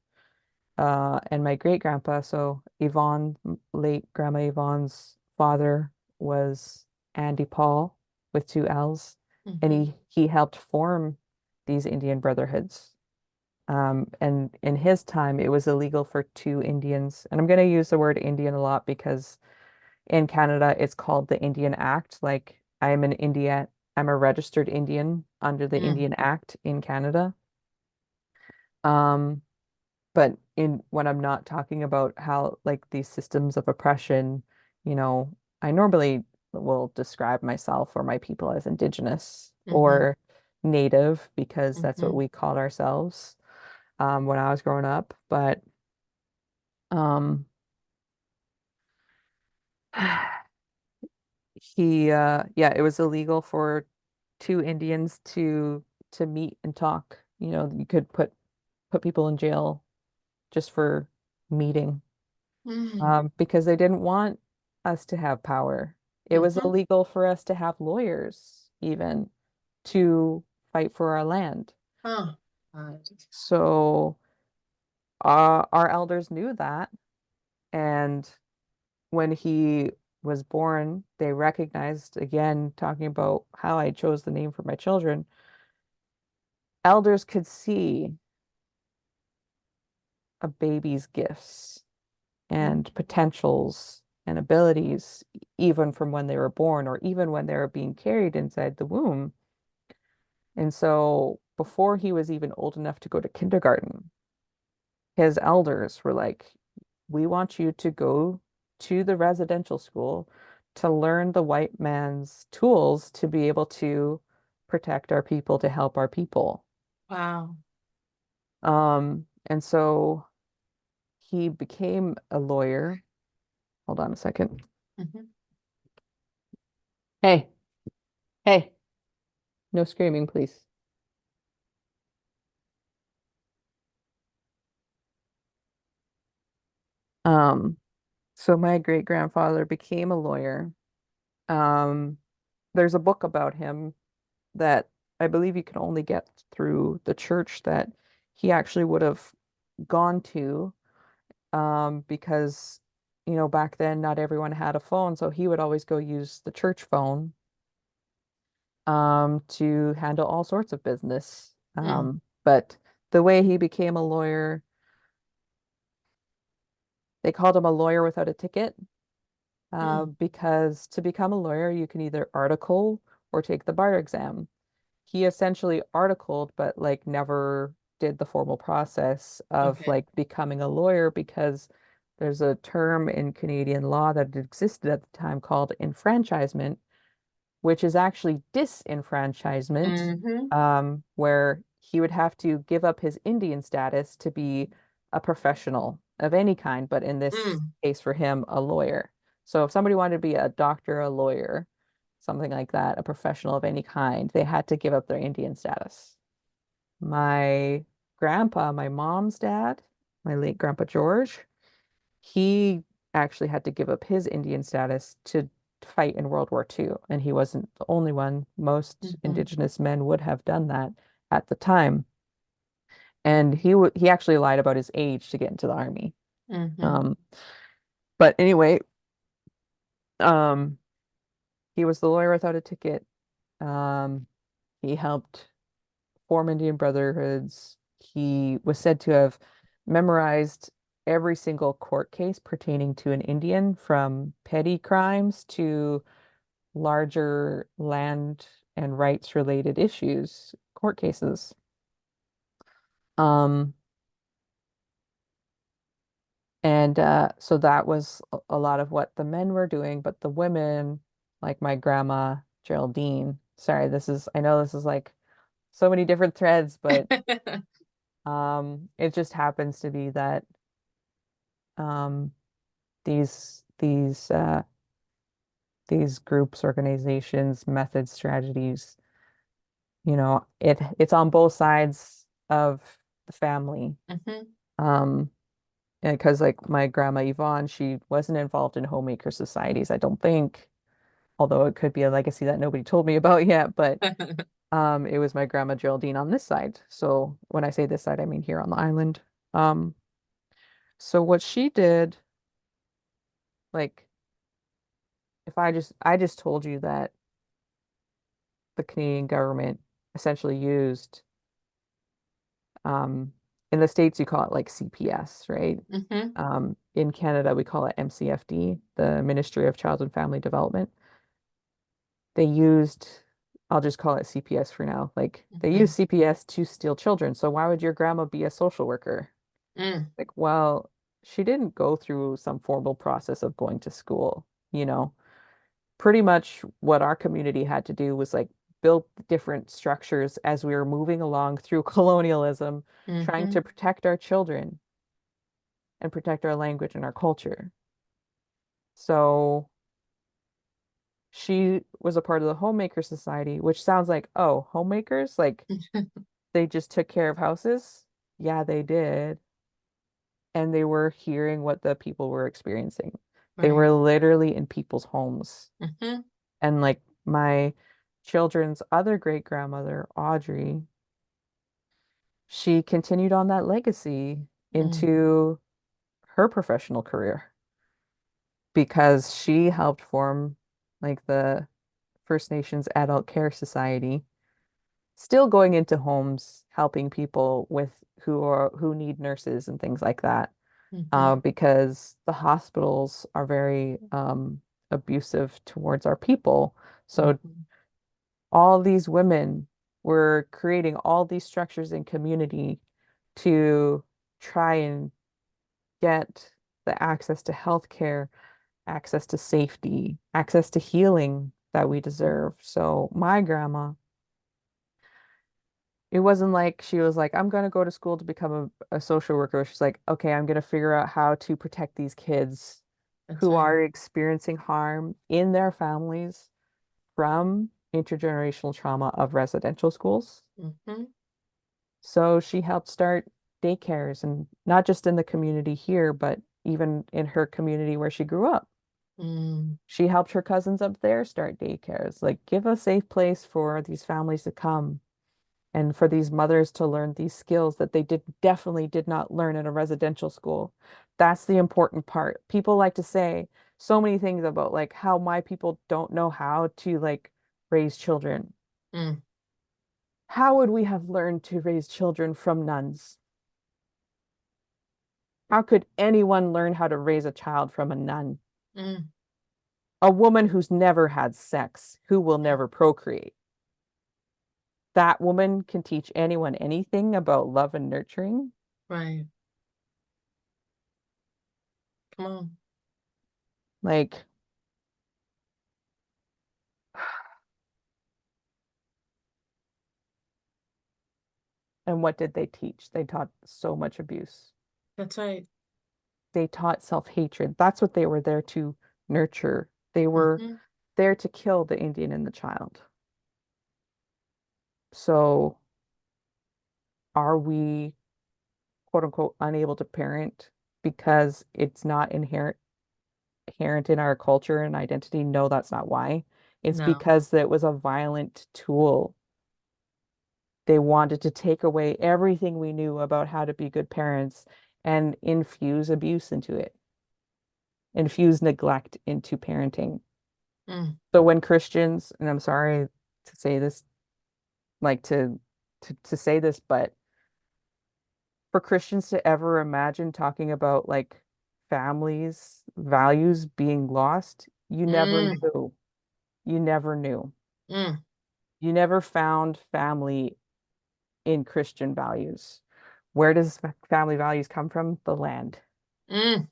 Speaker 3: And my great grandpa, so Yvonne, late Grandma Yvonne's father was Andy Paul with two L's, and
Speaker 2: mhm.
Speaker 3: he helped form these Indian Brotherhoods. And in his time, it was illegal for two Indians, and I'm going to use the word Indian a lot because in Canada, it's called the Indian Act. Like I'm a registered Indian under the
Speaker 2: Mm,
Speaker 3: Indian Act in Canada. Um, but in when I'm not talking about how like these systems of oppression, you know, I normally will describe myself or my people as Indigenous
Speaker 2: mhm,
Speaker 3: or Native because that's what
Speaker 2: mhm.
Speaker 3: we called ourselves when I was growing up. But um, yeah, it was illegal for two Indians to meet and talk. You could put people in jail just for meeting.
Speaker 2: Mm,
Speaker 3: Because they didn't want us to have power. It was
Speaker 2: mhm.
Speaker 3: illegal for us to have lawyers, even to fight for our land.
Speaker 2: Oh, God.
Speaker 3: So our elders knew that. And when he was born, they recognized, again, talking about how I chose the name for my children, elders could see a baby's gifts
Speaker 2: Mm,
Speaker 3: and potentials and abilities, even from when they were born or even when they were being carried inside the womb. And so before he was even old enough to go to kindergarten, his elders were like, we want you to go to the residential school to learn the white man's tools to be able to protect our people, to help our people.
Speaker 2: wow.
Speaker 3: And so he became a lawyer. Hold on a second.
Speaker 2: Mhm.
Speaker 3: Hey, hey, no screaming, please. Um, so my great grandfather became a lawyer. Um, there's a book about him that I believe you can only get through the church that he actually would have gone to, because, back then not everyone had a phone, so he would always go use the church phone, to handle all sorts of business.
Speaker 2: Mm,
Speaker 3: But the way he became a lawyer, they called him a lawyer without a ticket.
Speaker 2: mm.
Speaker 3: Because to become a lawyer, you can either article or take the bar exam. He essentially articled, but like never did the formal process of
Speaker 2: Okay.
Speaker 3: like becoming a lawyer because there's a term in Canadian law that existed at the time called enfranchisement, which is actually disenfranchisement,
Speaker 2: Mm-hmm.
Speaker 3: where he would have to give up his Indian status to be a professional of any kind, but in this
Speaker 2: Mm,
Speaker 3: case for him, a lawyer. So if somebody wanted to be a doctor, a lawyer, something like that, a professional of any kind, they had to give up their Indian status. My grandpa, my mom's dad, my late grandpa George, he actually had to give up his Indian status to fight in World War II, and he wasn't the only one. Most
Speaker 2: mhm,
Speaker 3: Indigenous men would have done that at the time. And he actually lied about his age to get into the army.
Speaker 2: mhm,
Speaker 3: Um, but anyway, um, he was the lawyer without a ticket. Um, he helped form Indian brotherhoods. He was said to have memorized every single court case pertaining to an Indian, from petty crimes to larger land and rights related issues, court cases. Um, and so that was a lot of what the men were doing, but the women, like my grandma Geraldine, sorry, I know this is like so many different threads, but it just happens to be that um, these these groups, organizations, methods, strategies, it's on both sides of the family.
Speaker 2: Mm-hmm.
Speaker 3: Um, and because like my grandma Yvonne, she wasn't involved in homemaker societies, I don't think, although it could be a legacy that nobody told me about yet, but it was my grandma Geraldine on this side. So when I say this side, I mean here on the island. Um, so what she did, like if I just told you that the Canadian government essentially used in the States you call it like CPS, right?
Speaker 2: Mm-hmm.
Speaker 3: In Canada we call it MCFD, the Ministry of Child and Family Development. They used, I'll just call it CPS for now. Like they
Speaker 2: Mm-hmm.
Speaker 3: use CPS to steal children. So why would your grandma be a social worker?
Speaker 2: Mm.
Speaker 3: Like, well, she didn't go through some formal process of going to school, you know. Pretty much what our community had to do was like build different structures as we were moving along through colonialism, trying
Speaker 2: Mm-hmm.
Speaker 3: to protect our children and protect our language and our culture. So she was a part of the Homemaker Society, which sounds like, oh, homemakers, like they just took care of houses. Yeah, they did. And they were hearing what the people were experiencing. They
Speaker 2: Right.
Speaker 3: were literally in people's homes.
Speaker 2: Mm-hmm.
Speaker 3: And like my children's other great grandmother, Audrey, she continued on that legacy
Speaker 2: Mm.
Speaker 3: into her professional career because she helped form like the First Nations Adult Care Society, still going into homes, helping people with who need nurses and things like that.
Speaker 2: Mm-hmm.
Speaker 3: Because the hospitals are very abusive towards our people. So
Speaker 2: Mm-hmm.
Speaker 3: all these women were creating all these structures in community to try and get the access to healthcare, access to safety, access to healing that we deserve. So my grandma, it wasn't like she was like, I'm going to go to school to become a social worker. She's like, okay, I'm going to figure out how to protect these kids
Speaker 2: That's
Speaker 3: who
Speaker 2: right.
Speaker 3: are experiencing harm in their families from intergenerational trauma of residential schools.
Speaker 2: Mm-hmm.
Speaker 3: So she helped start daycares and not just in the community here, but even in her community where she grew up.
Speaker 2: Mm.
Speaker 3: She helped her cousins up there start daycares, like give a safe place for these families to come and for these mothers to learn these skills that they definitely did not learn in a residential school. That's the important part. People like to say so many things about like how my people don't know how to like raise children.
Speaker 2: Mm.
Speaker 3: How would we have learned to raise children from nuns? How could anyone learn how to raise a child from a nun?
Speaker 2: Mm.
Speaker 3: A woman who's never had sex, who will never procreate. That woman can teach anyone anything about love and nurturing.
Speaker 2: Right. Come on.
Speaker 3: Like, and what did they teach? They taught so much abuse.
Speaker 2: That's right.
Speaker 3: They taught self-hatred. That's what they were there to nurture. They were
Speaker 2: Mm-hmm.
Speaker 3: there to kill the Indian and the child. So, are we, quote unquote, unable to parent because it's not inherent in our culture and identity? No, that's not why. It's
Speaker 2: No.
Speaker 3: because it was a violent tool. They wanted to take away everything we knew about how to be good parents and infuse abuse into it, infuse neglect into parenting.
Speaker 2: Mm.
Speaker 3: So when Christians, and I'm sorry to say this, like to say this, but for Christians to ever imagine talking about like families, values being lost, you never
Speaker 2: Mm.
Speaker 3: knew. You never knew.
Speaker 2: Mm.
Speaker 3: You never found family in Christian values. Where does family values come from? The land.
Speaker 2: Mm.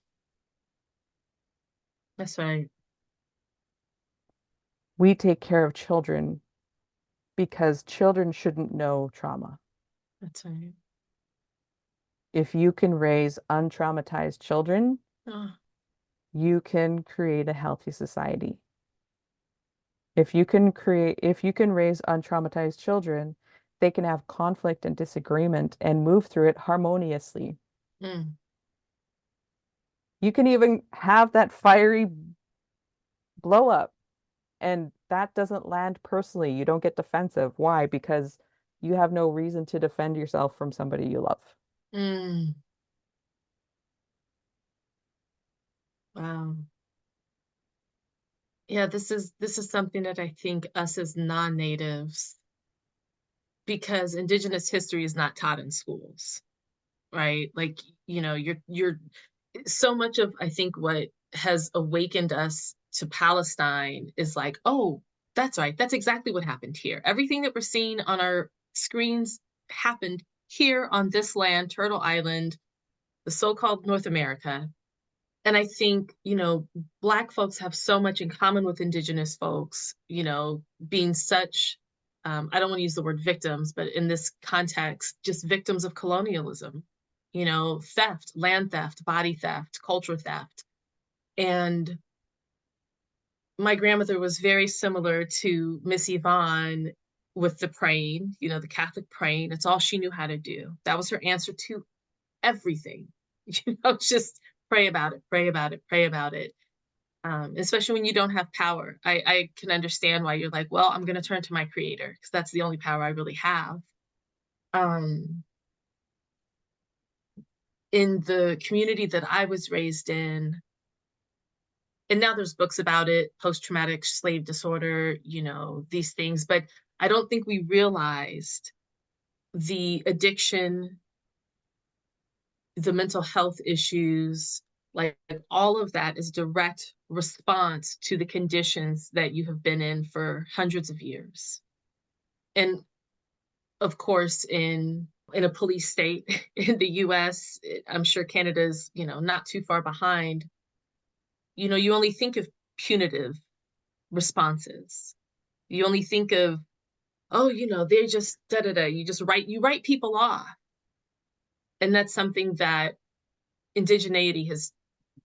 Speaker 2: That's right.
Speaker 3: We take care of children because children shouldn't know trauma.
Speaker 2: That's right.
Speaker 3: If you can raise untraumatized children,
Speaker 2: Oh,
Speaker 3: you can create a healthy society. If you can raise untraumatized children, they can have conflict and disagreement and move through it harmoniously.
Speaker 2: mm,
Speaker 3: You can even have that fiery blow up, and that doesn't land personally. You don't get defensive. Why? Because you have no reason to defend yourself from somebody you love.
Speaker 2: mm. Wow. Yeah, this is something that I think us as non-natives, because Indigenous history is not taught in schools, right? Like, you're so much of, I think, what has awakened us to Palestine is like, oh, that's right. That's exactly what happened here. Everything that we're seeing on our screens happened here on this land, Turtle Island, the so-called North America. And I think, Black folks have so much in common with Indigenous folks, being such, I don't want to use the word victims, but in this context, just victims of colonialism, theft, land theft, body theft, culture theft. And my grandmother was very similar to Miss Yvonne with the praying, the Catholic praying. It's all she knew how to do. That was her answer to everything, just pray about it, pray about it, pray about it. Especially when you don't have power. I can understand why you're like, well, I'm going to turn to my creator because that's the only power I really have. Um, in the community that I was raised in, and now there's books about it, post-traumatic slave disorder, these things, but I don't think we realized the addiction, the mental health issues, like all of that is direct response to the conditions that you have been in for hundreds of years. And of course, in a police state in the US, I'm sure Canada's, not too far behind. You only think of punitive responses. You only think of, oh, they're just da da da. You write people off. And that's something that indigeneity has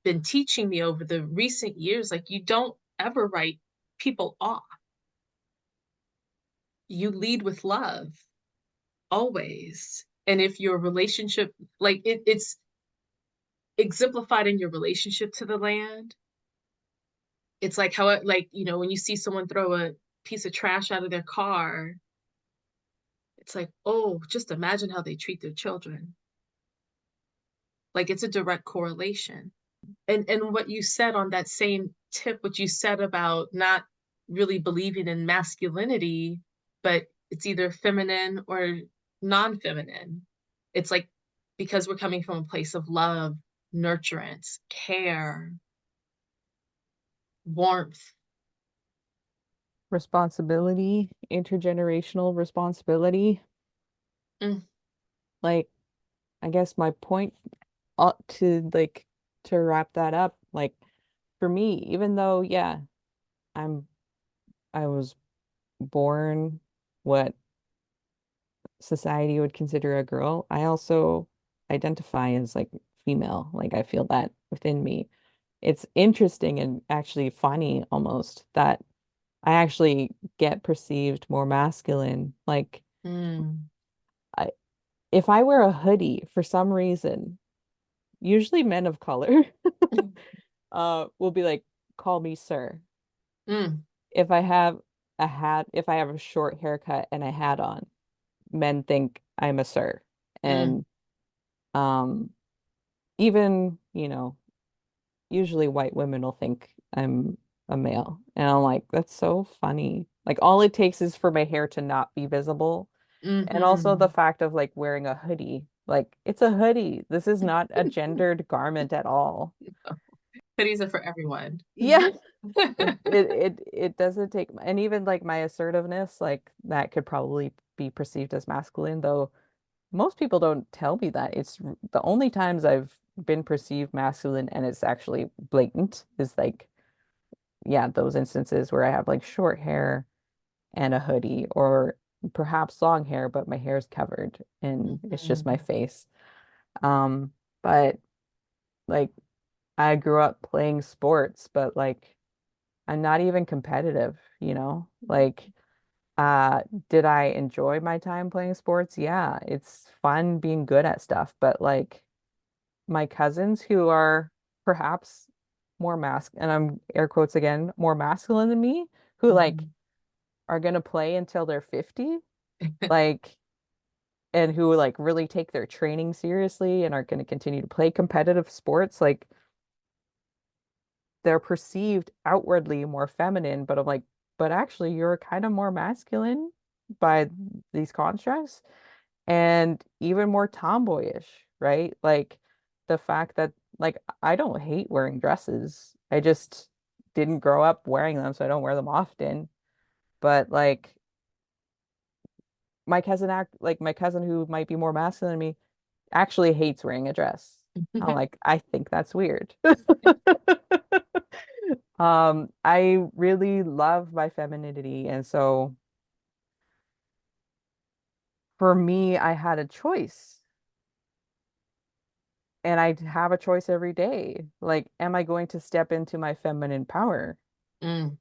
Speaker 2: been teaching me over the recent years. Like, you don't ever write people off. You lead with love always. And if your relationship, like it's exemplified in your relationship to the land, it's like how it, like, when you see someone throw a piece of trash out of their car, it's like, oh, just imagine how they treat their children. Like, it's a direct correlation. And what you said on that same tip, what you said about not really believing in masculinity, but it's either feminine or non-feminine. It's like, because we're coming from a place of love, nurturance, care, warmth.
Speaker 3: Responsibility, intergenerational responsibility.
Speaker 2: Mm,
Speaker 3: Like, I guess my point to to wrap that up, like for me, even though, yeah, I'm I was born what society would consider a girl, I also identify as like female. Like I feel that within me. It's interesting and actually funny almost that I actually get perceived more masculine. Like
Speaker 2: mm,
Speaker 3: I, if I wear a hoodie for some reason, usually men of color will be like, call me sir.
Speaker 2: mm,
Speaker 3: If I have if I have a short haircut and a hat on, men think I'm a sir.
Speaker 2: mm,
Speaker 3: And um even, usually white women will think I'm a male. And I'm like, that's so funny. Like all it takes is for my hair to not be visible. And also the
Speaker 2: mm-hmm.
Speaker 3: fact of like wearing a hoodie. Like it's a hoodie. This is not a gendered garment at all.
Speaker 2: Hoodies are for everyone.
Speaker 3: Yeah. It doesn't take, and even like my assertiveness, like that could probably be perceived as masculine, though most people don't tell me that. It's the only times I've been perceived masculine and it's actually blatant is like, yeah, those instances where I have like short hair and a hoodie, or perhaps long hair, but my hair is covered and it's just my
Speaker 2: Mhm.
Speaker 3: face. Um, but like I grew up playing sports, but like I'm not even competitive, you know? Like, uh, did I enjoy my time playing sports? Yeah, it's fun being good at stuff, but like my cousins who are perhaps more and I'm air quotes again, more masculine than me, who like
Speaker 2: Mhm.
Speaker 3: are gonna play until they're 50, like, and who like really take their training seriously and are gonna continue to play competitive sports, like they're perceived outwardly more feminine, but I'm like, but actually you're kind of more masculine by these constructs and even more tomboyish, right? Like the fact that like I don't hate wearing dresses. I just didn't grow up wearing them, so I don't wear them often. But like my cousin who might be more masculine than me actually hates wearing a dress. I'm like, I think that's weird. I really love my femininity, and so for me, I had a choice, and I have a choice every day. Like, am I going to step into my feminine power?
Speaker 2: Mm,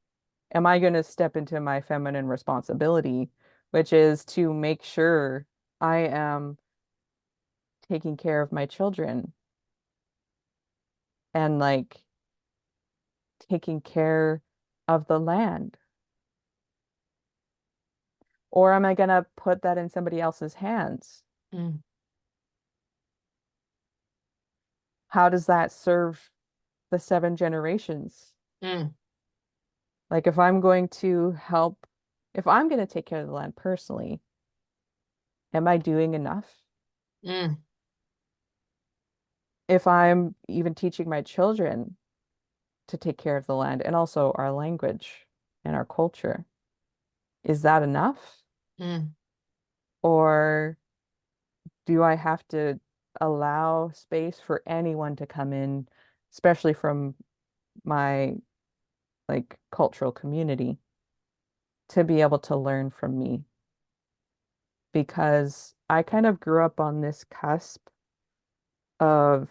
Speaker 3: Am I going to step into my feminine responsibility, which is to make sure I am taking care of my children and like taking care of the land? Or am I going to put that in somebody else's hands?
Speaker 2: mm,
Speaker 3: How does that serve the 7 generations?
Speaker 2: mm,
Speaker 3: Like, if I'm going to help, if I'm going to take care of the land personally, am I doing enough?
Speaker 2: mm.
Speaker 3: If I'm even teaching my children to take care of the land and also our language and our culture, is that enough?
Speaker 2: Mm.
Speaker 3: Or do I have to allow space for anyone to come in, especially from my like cultural community, to be able to learn from me? Because I kind of grew up on this cusp of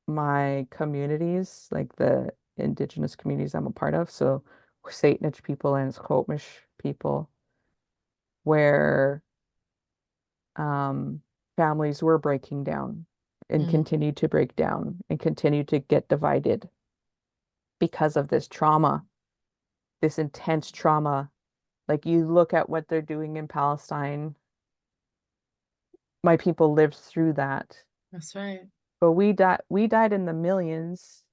Speaker 3: my communities, like the Indigenous communities I'm a part of. So Saanich people and Squamish people, where um, families were breaking down and
Speaker 2: Mm.
Speaker 3: continue to break down and continue to get divided because of this trauma, this intense trauma. Like you look at what they're doing in Palestine, my people lived through that.
Speaker 2: That's right.
Speaker 3: But we died in the millions.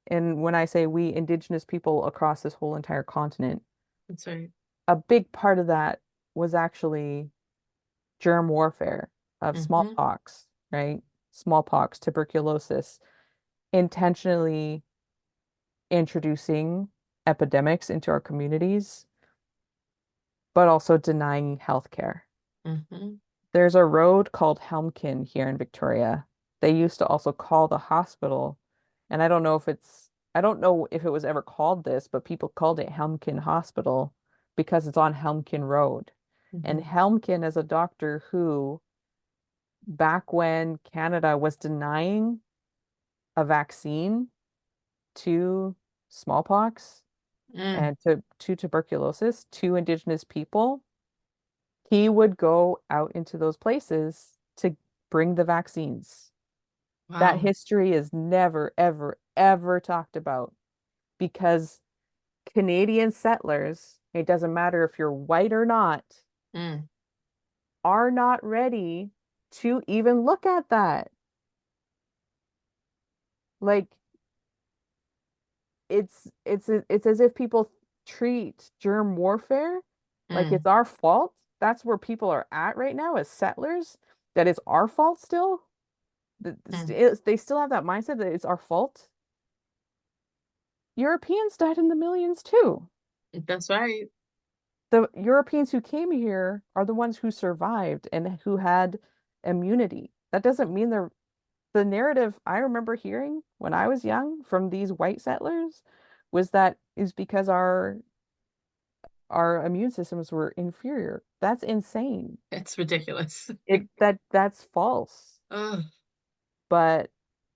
Speaker 3: And when I say we, Indigenous people across this whole entire continent,
Speaker 2: That's right.
Speaker 3: a big part of that was actually germ warfare of
Speaker 2: Mm-hmm.
Speaker 3: smallpox, right? Smallpox, tuberculosis, intentionally introducing epidemics into our communities, but also denying healthcare.
Speaker 2: Mm-hmm.
Speaker 3: There's a road called Helmkin here in Victoria. They used to also call the hospital, and I don't know if it was ever called this, but people called it Helmkin Hospital because it's on Helmkin Road. And
Speaker 2: Mm-hmm.
Speaker 3: Helmkin is a doctor who, back when Canada was denying a vaccine to smallpox
Speaker 2: Mm.
Speaker 3: and to tuberculosis to Indigenous people, he would go out into those places to bring the vaccines. That
Speaker 2: Wow.
Speaker 3: history is never, ever, ever talked about because Canadian settlers, it doesn't matter if you're white or not,
Speaker 2: Mm.
Speaker 3: are not ready to even look at that. Like it's as if people treat germ warfare like
Speaker 2: Mm.
Speaker 3: it's our fault. That's where people are at right now as settlers, that it's our fault still.
Speaker 2: Mm.
Speaker 3: They still have that mindset that it's our fault. Europeans died in the millions too.
Speaker 2: That's right.
Speaker 3: The Europeans who came here are the ones who survived and who had immunity. That doesn't mean they're the narrative I remember hearing when I was young from these white settlers was that is because our immune systems were inferior. That's insane.
Speaker 2: It's ridiculous.
Speaker 3: That's false.
Speaker 2: Ugh.
Speaker 3: But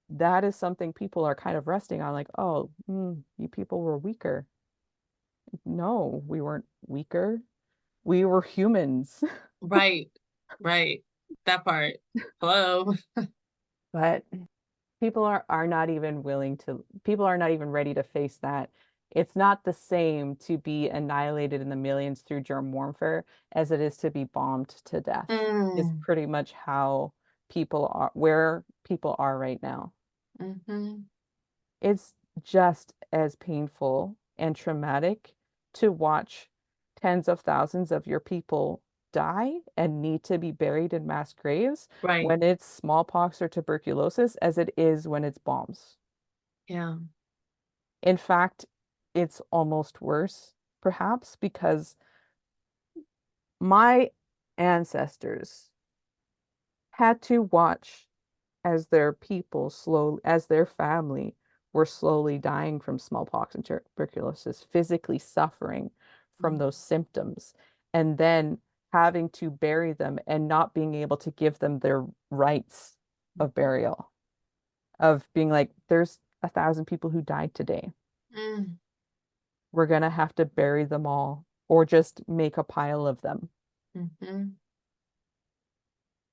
Speaker 3: that is something people are kind of resting on, like, oh, you people were weaker. No, we weren't weaker. We were humans.
Speaker 2: Right, right. That part. Hello.
Speaker 3: But people are not even willing to, people are not even ready to face that. It's not the same to be annihilated in the millions through germ warfare as it is to be bombed to death, is
Speaker 2: Mm,
Speaker 3: pretty much how people are, where people are right now.
Speaker 2: hmm.
Speaker 3: It's just as painful and traumatic to watch tens of thousands of your people die and need to be buried in mass graves
Speaker 2: Right.
Speaker 3: when it's smallpox or tuberculosis as it is when it's bombs.
Speaker 2: Yeah.
Speaker 3: In fact, it's almost worse, perhaps, because my ancestors had to watch as their people slowly, as their family were slowly dying from smallpox and tuberculosis, physically suffering from
Speaker 2: Mm,
Speaker 3: those symptoms, and then having to bury them and not being able to give them their rights of burial, of being like, there's 1,000 people who died today.
Speaker 2: mm,
Speaker 3: We're gonna have to bury them all or just make a pile of them.
Speaker 2: hmm.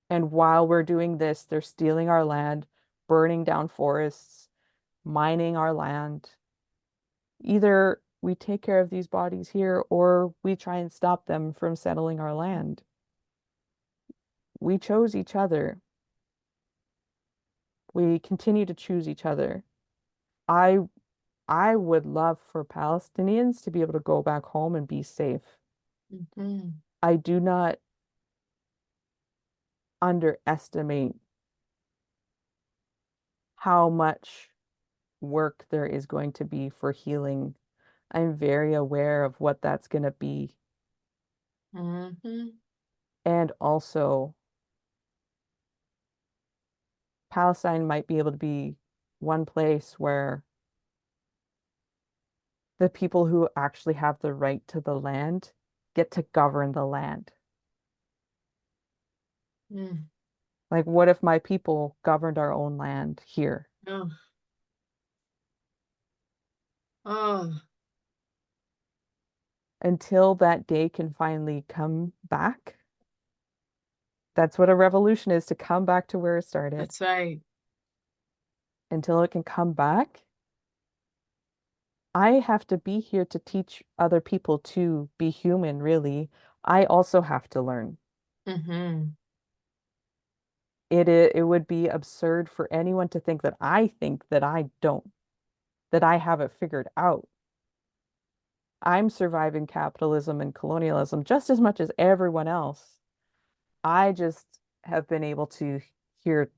Speaker 3: And while we're doing this, they're stealing our land, burning down forests, mining our land. Either we take care of these bodies here or we try and stop them from settling our land. We chose each other. We continue to choose each other. I I would love for Palestinians to be able to go back home and be safe.
Speaker 2: Hmm.
Speaker 3: I do not underestimate how much work there is going to be for healing. I'm very aware of what that's going to be.
Speaker 2: Hmm.
Speaker 3: And also, Palestine might be able to be one place where the people who actually have the right to the land get to govern the land.
Speaker 2: Mm.
Speaker 3: Like, what if my people governed our own land here?
Speaker 2: Oh, oh,
Speaker 3: Until that day can finally come back. That's what a revolution is, to come back to where it started.
Speaker 2: that's right.
Speaker 3: Until it can come back, I have to be here to teach other people to be human, really. I also have to learn.
Speaker 2: Hmm.
Speaker 3: It would be absurd for anyone to think that I don't, that I have it figured out. I'm surviving capitalism and colonialism just as much as everyone else. I just have been able to hear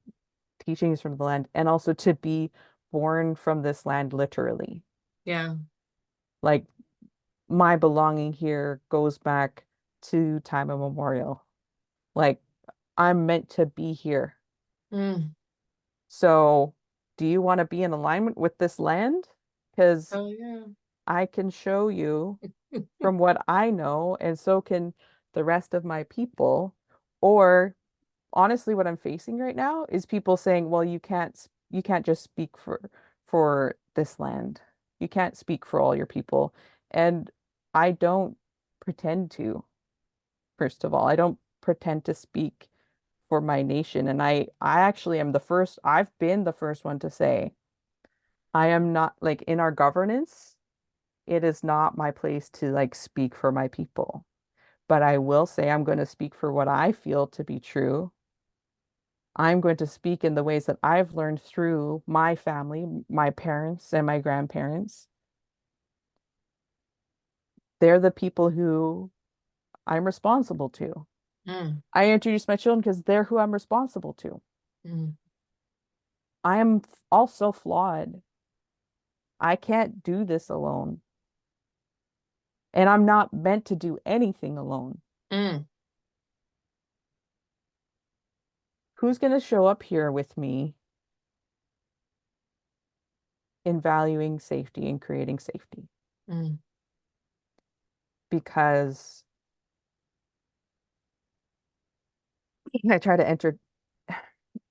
Speaker 3: teachings from the land and also to be born from this land literally.
Speaker 2: Yeah.
Speaker 3: Like, my belonging here goes back to time immemorial. Like, I'm meant to be here.
Speaker 2: Mm.
Speaker 3: So, do you want to be in alignment with this land? Because
Speaker 2: Oh, yeah.
Speaker 3: I can show you from what I know, and so can the rest of my people. Or honestly, what I'm facing right now is people saying, well, you can't just speak for this land. You can't speak for all your people. And I don't pretend to, first of all. I don't pretend to speak for my nation. And I actually am the first, I've been the first one to say, I am not like in our governance, it is not my place to like speak for my people. But I will say I'm going to speak for what I feel to be true. I'm going to speak in the ways that I've learned through my family, my parents and my grandparents. They're the people who I'm responsible to.
Speaker 2: Mm.
Speaker 3: I introduce my children because they're who I'm responsible to.
Speaker 2: Mm.
Speaker 3: I am also flawed. I can't do this alone. And I'm not meant to do anything alone.
Speaker 2: Mm.
Speaker 3: Who's going to show up here with me in valuing safety and creating safety?
Speaker 2: Mm.
Speaker 3: Because I try to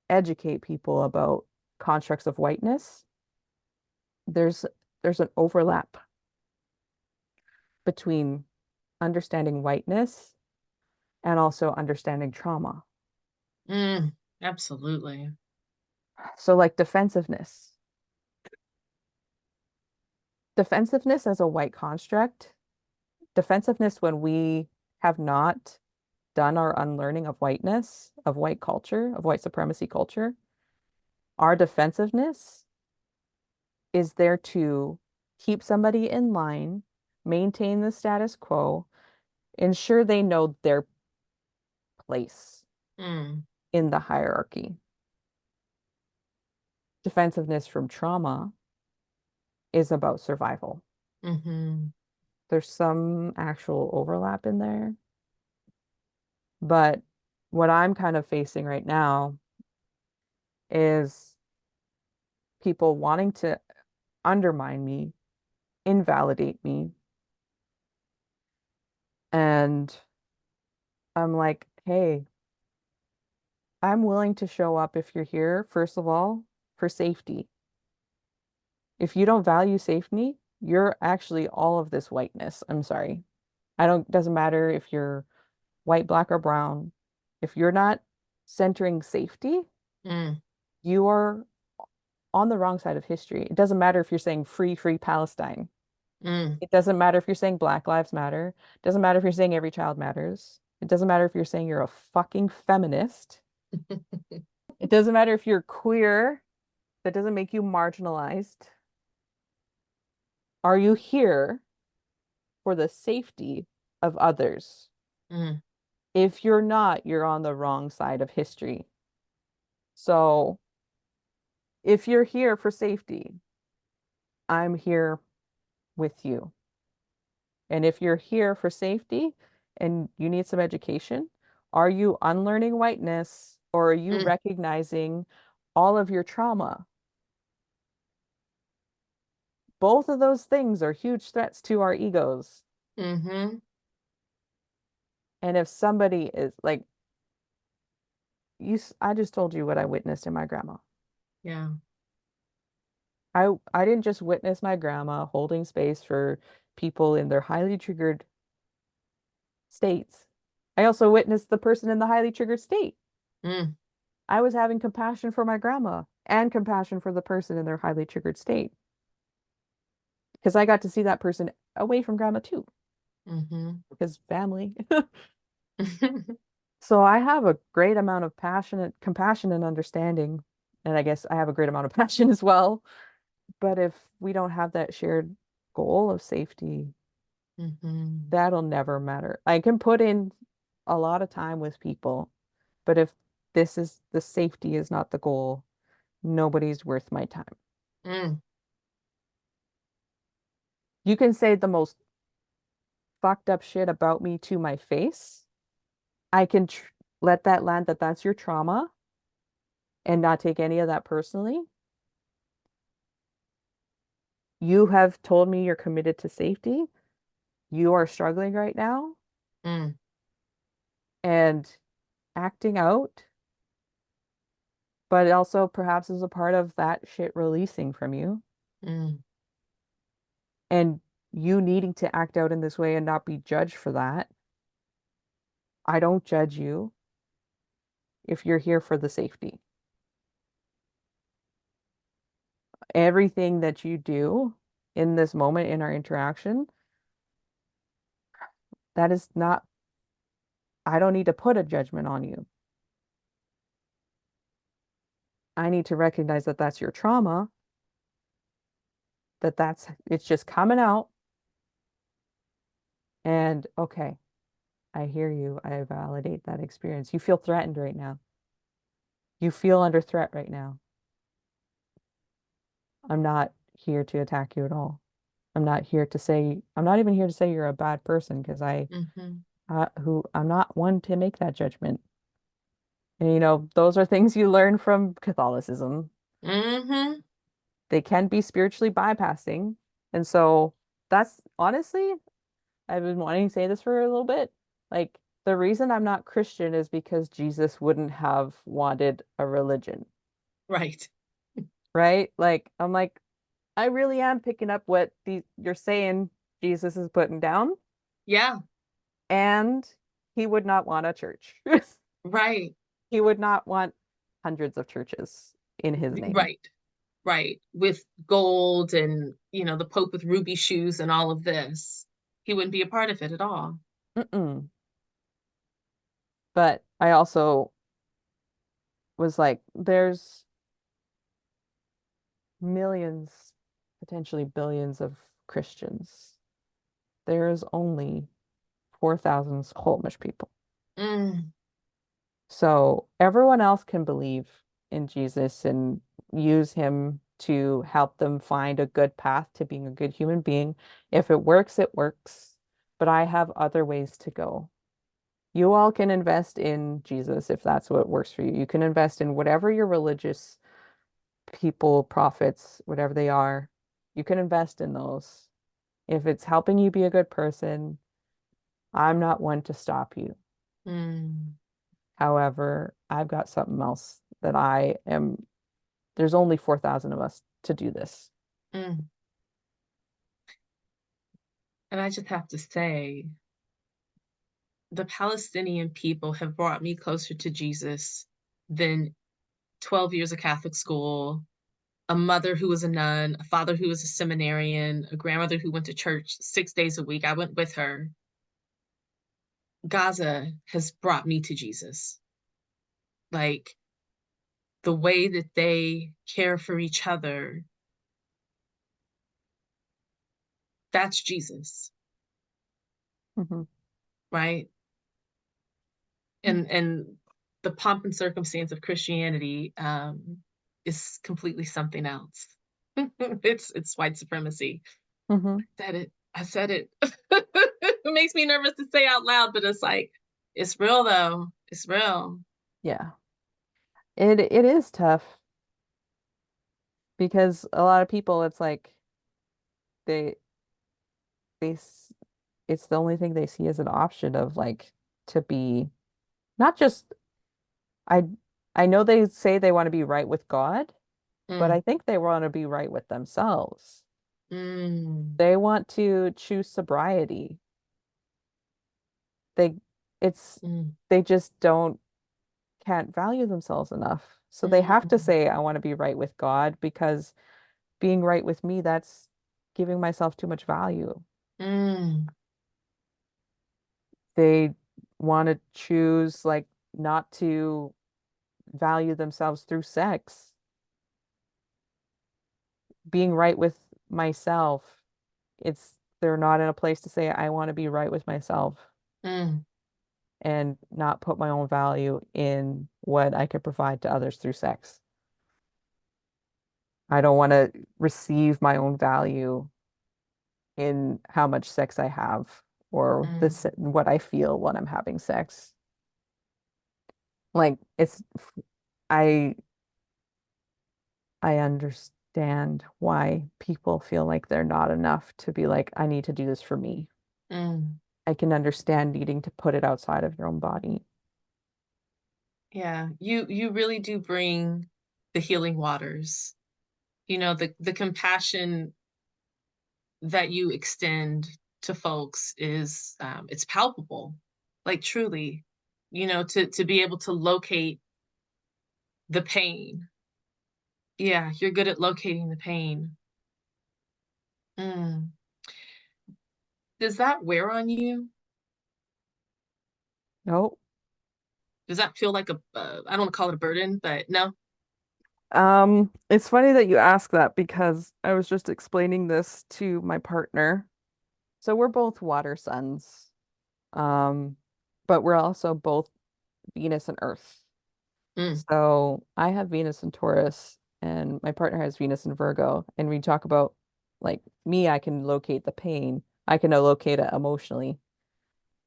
Speaker 3: educate people about constructs of whiteness, there's an overlap between understanding whiteness and also understanding trauma.
Speaker 2: Absolutely.
Speaker 3: So like defensiveness. Defensiveness as a white construct, defensiveness when we have not done our unlearning of whiteness, of white culture, of white supremacy culture, our defensiveness is there to keep somebody in line, maintain the status quo, ensure they know their place in the hierarchy. Defensiveness from trauma is about survival. There's some actual overlap in there. But what I'm kind of facing right now is people wanting to undermine me, invalidate me. And I'm like, hey, I'm willing to show up if you're here, first of all, for safety. If you don't value safety, you're actually all of this whiteness. I'm sorry. Doesn't matter if you're white, black, or brown. If you're not centering safety, you are on the wrong side of history. It doesn't matter if you're saying free Palestine. It doesn't matter if you're saying Black Lives Matter. It doesn't matter if you're saying every child matters. It doesn't matter if you're saying you're a fucking feminist. It doesn't matter if you're queer. That doesn't make you marginalized. Are you here for the safety of others? If you're not, you're on the wrong side of history. So if you're here for safety, I'm here with you. And if you're here for safety and you need some education, are you unlearning whiteness or are you recognizing all of your trauma? Both of those things are huge threats to our egos. And if somebody is like, I just told you what I witnessed in my grandma.
Speaker 2: Yeah.
Speaker 3: I didn't just witness my grandma holding space for people in their highly triggered states. I also witnessed the person in the highly triggered state. I was having compassion for my grandma and compassion for the person in their highly triggered state. Because I got to see that person away from grandma too. Because family. So I have a great amount of compassion and understanding. And I guess I have a great amount of passion as well. But if we don't have that shared goal of safety, that'll never matter. I can put in a lot of time with people, but if the safety is not the goal, nobody's worth my time. You can say the most fucked up shit about me to my face. I can let that land that that's your trauma and not take any of that personally. You have told me you're committed to safety. You are struggling right now. And acting out, but also perhaps as a part of that shit releasing from you. And you needing to act out in this way and not be judged for that. I don't judge you if you're here for the safety. Everything that you do in this moment in our interaction, that is not, I don't need to put a judgment on you. I need to recognize that that's your trauma, it's just coming out. And okay, I hear you. I validate that experience. You feel threatened right now. You feel under threat right now. I'm not here to attack you at all. I'm not even here to say you're a bad person because I'm not one to make that judgment. And those are things you learn from Catholicism. They can be spiritually bypassing. And so that's honestly, I've been wanting to say this for a little bit. Like, the reason I'm not Christian is because Jesus wouldn't have wanted a religion.
Speaker 2: Right.
Speaker 3: right? Like I'm like, I really am picking up what you're saying Jesus is putting down,
Speaker 2: Yeah,
Speaker 3: and he would not want a church.
Speaker 2: right,
Speaker 3: He would not want hundreds of churches in his name.
Speaker 2: right, right. With gold and, the Pope with ruby shoes and all of this. He wouldn't be a part of it at all.
Speaker 3: Mm-mm. But I also was like, there's millions, potentially billions of Christians. There's only 4,000 Squamish people.
Speaker 2: Mm,
Speaker 3: So everyone else can believe in Jesus and use him to help them find a good path to being a good human being. If it works, it works. But I have other ways to go. You all can invest in Jesus if that's what works for you. You can invest in whatever your religious people, prophets, whatever they are. You can invest in those. If it's helping you be a good person, I'm not one to stop you.
Speaker 2: mm,
Speaker 3: However, I've got something else that there's only 4,000 of us to do this.
Speaker 2: mm. And I just have to say, the Palestinian people have brought me closer to Jesus than 12 years of Catholic school, a mother who was a nun, a father who was a seminarian, a grandmother who went to church 6 days a week. I went with her. Gaza has brought me to Jesus. Like the way that they care for each other, that's Jesus,
Speaker 3: Mhm.
Speaker 2: right? And the pomp and circumstance of Christianity is completely something else. It's white supremacy.
Speaker 3: Mhm.
Speaker 2: Said it. I said it. It makes me nervous to say out loud, but it's like, it's real though. It's real.
Speaker 3: Yeah. It is tough because a lot of people, it's like they they s- it's the only thing they see as an option of like to be not just I I know they say they want to be right with God, but I
Speaker 2: Mm,
Speaker 3: think they want to be right with themselves.
Speaker 2: mm,
Speaker 3: They want to choose sobriety. They it's
Speaker 2: mm,
Speaker 3: they just can't value themselves enough. So they have to
Speaker 2: mm,
Speaker 3: say, I want to be right with God because being right with me, that's giving myself too much value.
Speaker 2: mm,
Speaker 3: They want to choose like not to value themselves through sex. Being right with myself, they're not in a place to say, I want to be right with myself
Speaker 2: mm,
Speaker 3: and not put my own value in what I could provide to others through sex. I don't want to receive my own value in how much sex I have or
Speaker 2: mm,
Speaker 3: this what I feel when I'm having sex. Like I I understand why people feel like they're not enough to be like, I need to do this for me.
Speaker 2: mm.
Speaker 3: I can understand needing to put it outside of your own body.
Speaker 2: Yeah, you really do bring the healing waters. The compassion that you extend to folks is it's palpable, like truly, to be able to locate the pain. Yeah, you're good at locating the pain. Mm. Does that wear on you?
Speaker 3: No.
Speaker 2: Does that feel like I don't want to call it a burden, but no?
Speaker 3: It's funny that you ask that because I was just explaining this to my partner. So we're both water signs. Um, but we're also both Venus and Earth.
Speaker 2: Mm,
Speaker 3: So I have Venus and Taurus, and my partner has Venus and Virgo. And we talk about like me, I can locate the pain. I can locate it emotionally.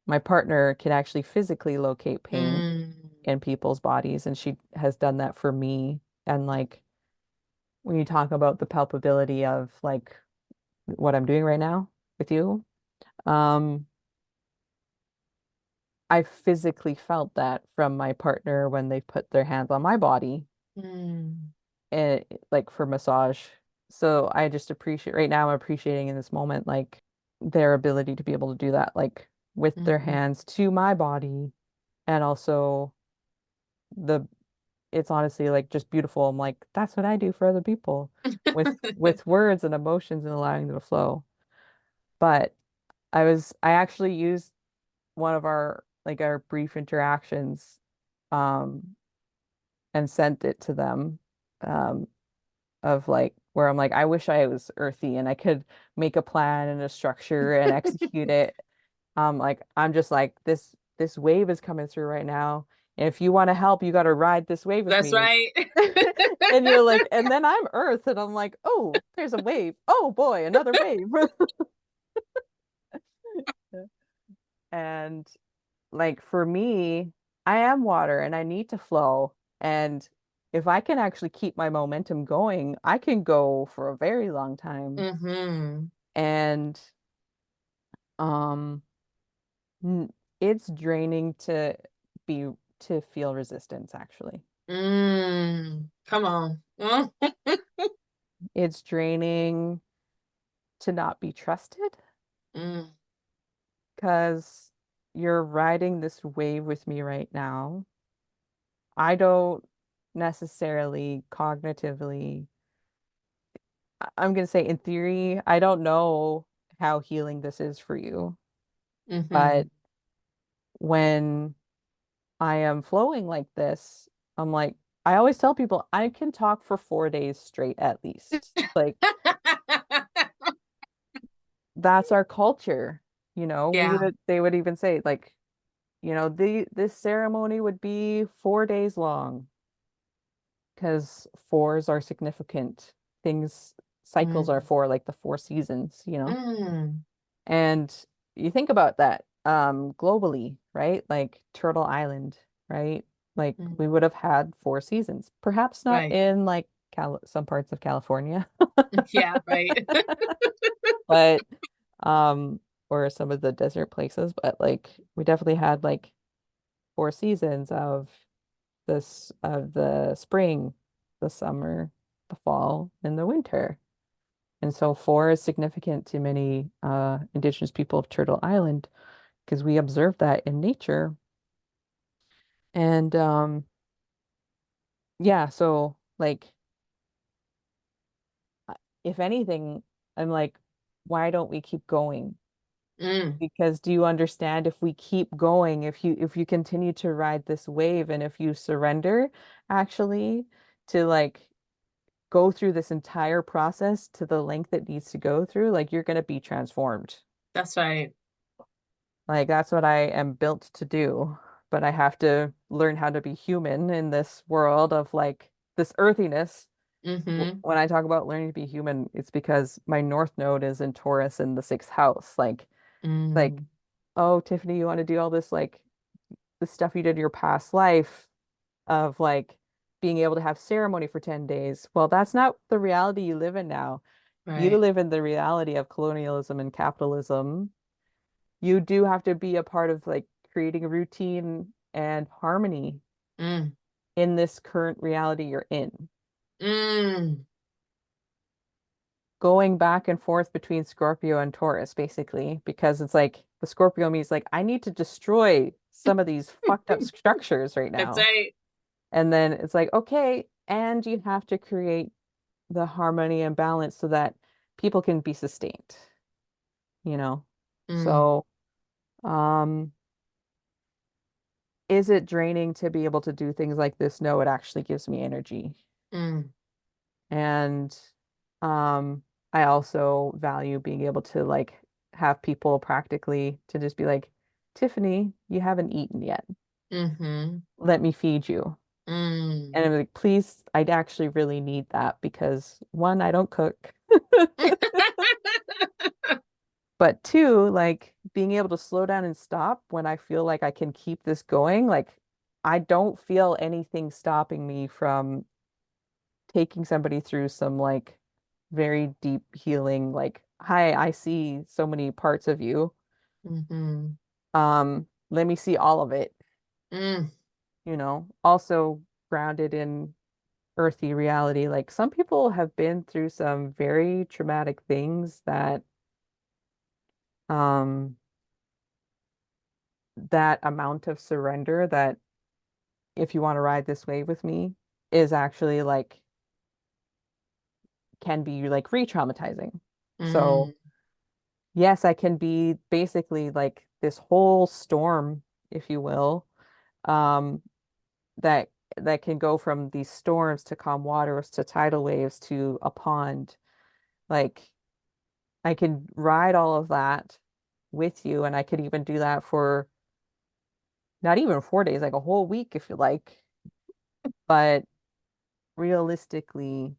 Speaker 3: My partner can actually physically locate pain
Speaker 2: mm,
Speaker 3: in people's bodies, and she has done that for me. And like when you talk about the palpability of like what I'm doing right now with you, um, I physically felt that from my partner when they put their hands on my body.
Speaker 2: mm,
Speaker 3: like for massage. So I just appreciate right now, I'm appreciating in this moment like their ability to be able to do that, like with their
Speaker 2: Mhm.
Speaker 3: hands to my body, and also the it's honestly like just beautiful. I'm like, that's what I do for other people with words and emotions and allowing them to flow. But I actually used one of our like our brief interactions um and sent it to them um of like where I'm like, I wish I was earthy and I could make a plan and a structure and execute it. Like I'm just like this wave is coming through right now. And if you want to help, you got to ride this wave with
Speaker 2: That's
Speaker 3: me.
Speaker 2: right.
Speaker 3: And you're like, and then I'm Earth, and I'm like, oh, there's a wave. Oh boy, another wave. And like for me, I am water and I need to flow. And if I can actually keep my momentum going, I can go for a very long time.
Speaker 2: Mm-hmm.
Speaker 3: And um n- it's draining be to feel resistance actually.
Speaker 2: Come on.
Speaker 3: It's draining to not be trusted
Speaker 2: Mm,
Speaker 3: because you're riding this wave with me right now. I don't necessarily cognitively, I'm going to say in theory, I don't know how healing this is for you,
Speaker 2: mm-hmm.
Speaker 3: but when I am flowing like this, I'm like, I always tell people I can talk for 4 days straight at least. Like that's our culture,
Speaker 2: Yeah.
Speaker 3: they would even say like, this ceremony would be 4 days long because fours are significant things. Cycles are
Speaker 2: Mm,
Speaker 3: for like the 4 seasons.
Speaker 2: mm,
Speaker 3: And you think about that globally, right? Like Turtle Island, right? Like
Speaker 2: mm.
Speaker 3: we would have had 4 seasons. Perhaps not
Speaker 2: Right.
Speaker 3: in like some parts of California,
Speaker 2: Yeah, right.
Speaker 3: but or some of the desert places, but like we definitely had like 4 seasons of the spring, the summer, the fall, and the winter. And so four is significant to many Indigenous people of Turtle Island because we observe that in nature. And yeah, so like if anything, I'm like, why don't we keep going?
Speaker 2: Mm,
Speaker 3: Because do you understand if we keep going, if you continue to ride this wave and if you surrender actually to like go through this entire process to the length it needs to go through, like you're going to be transformed.
Speaker 2: that's right.
Speaker 3: Like that's what I am built to do. But I have to learn how to be human in this world of like this earthiness.
Speaker 2: Mm-hmm.
Speaker 3: When I talk about learning to be human, it's because my North Node is in Taurus in the sixth house. Like,
Speaker 2: Mm,
Speaker 3: oh, Tiffany, you want to do all this like the stuff you did in your past life of like being able to have ceremony for 10 days. Well, that's not the reality you live in now. You
Speaker 2: right.
Speaker 3: live in the reality of colonialism and capitalism. You do have to be a part of like creating a routine and harmony
Speaker 2: Mm,
Speaker 3: in this current reality you're in.
Speaker 2: mm,
Speaker 3: Going back and forth between Scorpio and Taurus, basically, because it's like the Scorpio means like, I need to destroy some of these fucked up structures right
Speaker 2: that's
Speaker 3: now.
Speaker 2: right.
Speaker 3: And then it's like, okay, and you have to create the harmony and balance so that people can be sustained, you know?
Speaker 2: Mm,
Speaker 3: So, um, is it draining to be able to do things like this? No, it actually gives me energy.
Speaker 2: mm,
Speaker 3: And um, I also value being able to like have people practically to just be like, Tiffany, you haven't eaten yet.
Speaker 2: mm-hmm.
Speaker 3: Let me feed you. And
Speaker 2: Mm.
Speaker 3: I'm like, please, I'd actually really need that because one, I don't cook. But two, like being able to slow down and stop when I feel like I can keep this going, like I don't feel anything stopping me from taking somebody through some like very deep healing, like, hi, I see so many parts of you.
Speaker 2: Mm-hmm.
Speaker 3: Let me see all of it,
Speaker 2: Mm,
Speaker 3: also grounded in earthy reality. Like some people have been through some very traumatic things that um that amount of surrender, that if you want to ride this wave with me, is actually like can be like re-traumatizing. So
Speaker 2: Mm,
Speaker 3: yes, I can be basically like this whole storm, if you will, um, that that can go from these storms to calm waters to tidal waves to a pond. Like I can ride all of that with you, and I could even do that for not even 4 days, like a whole week if you like. But realistically,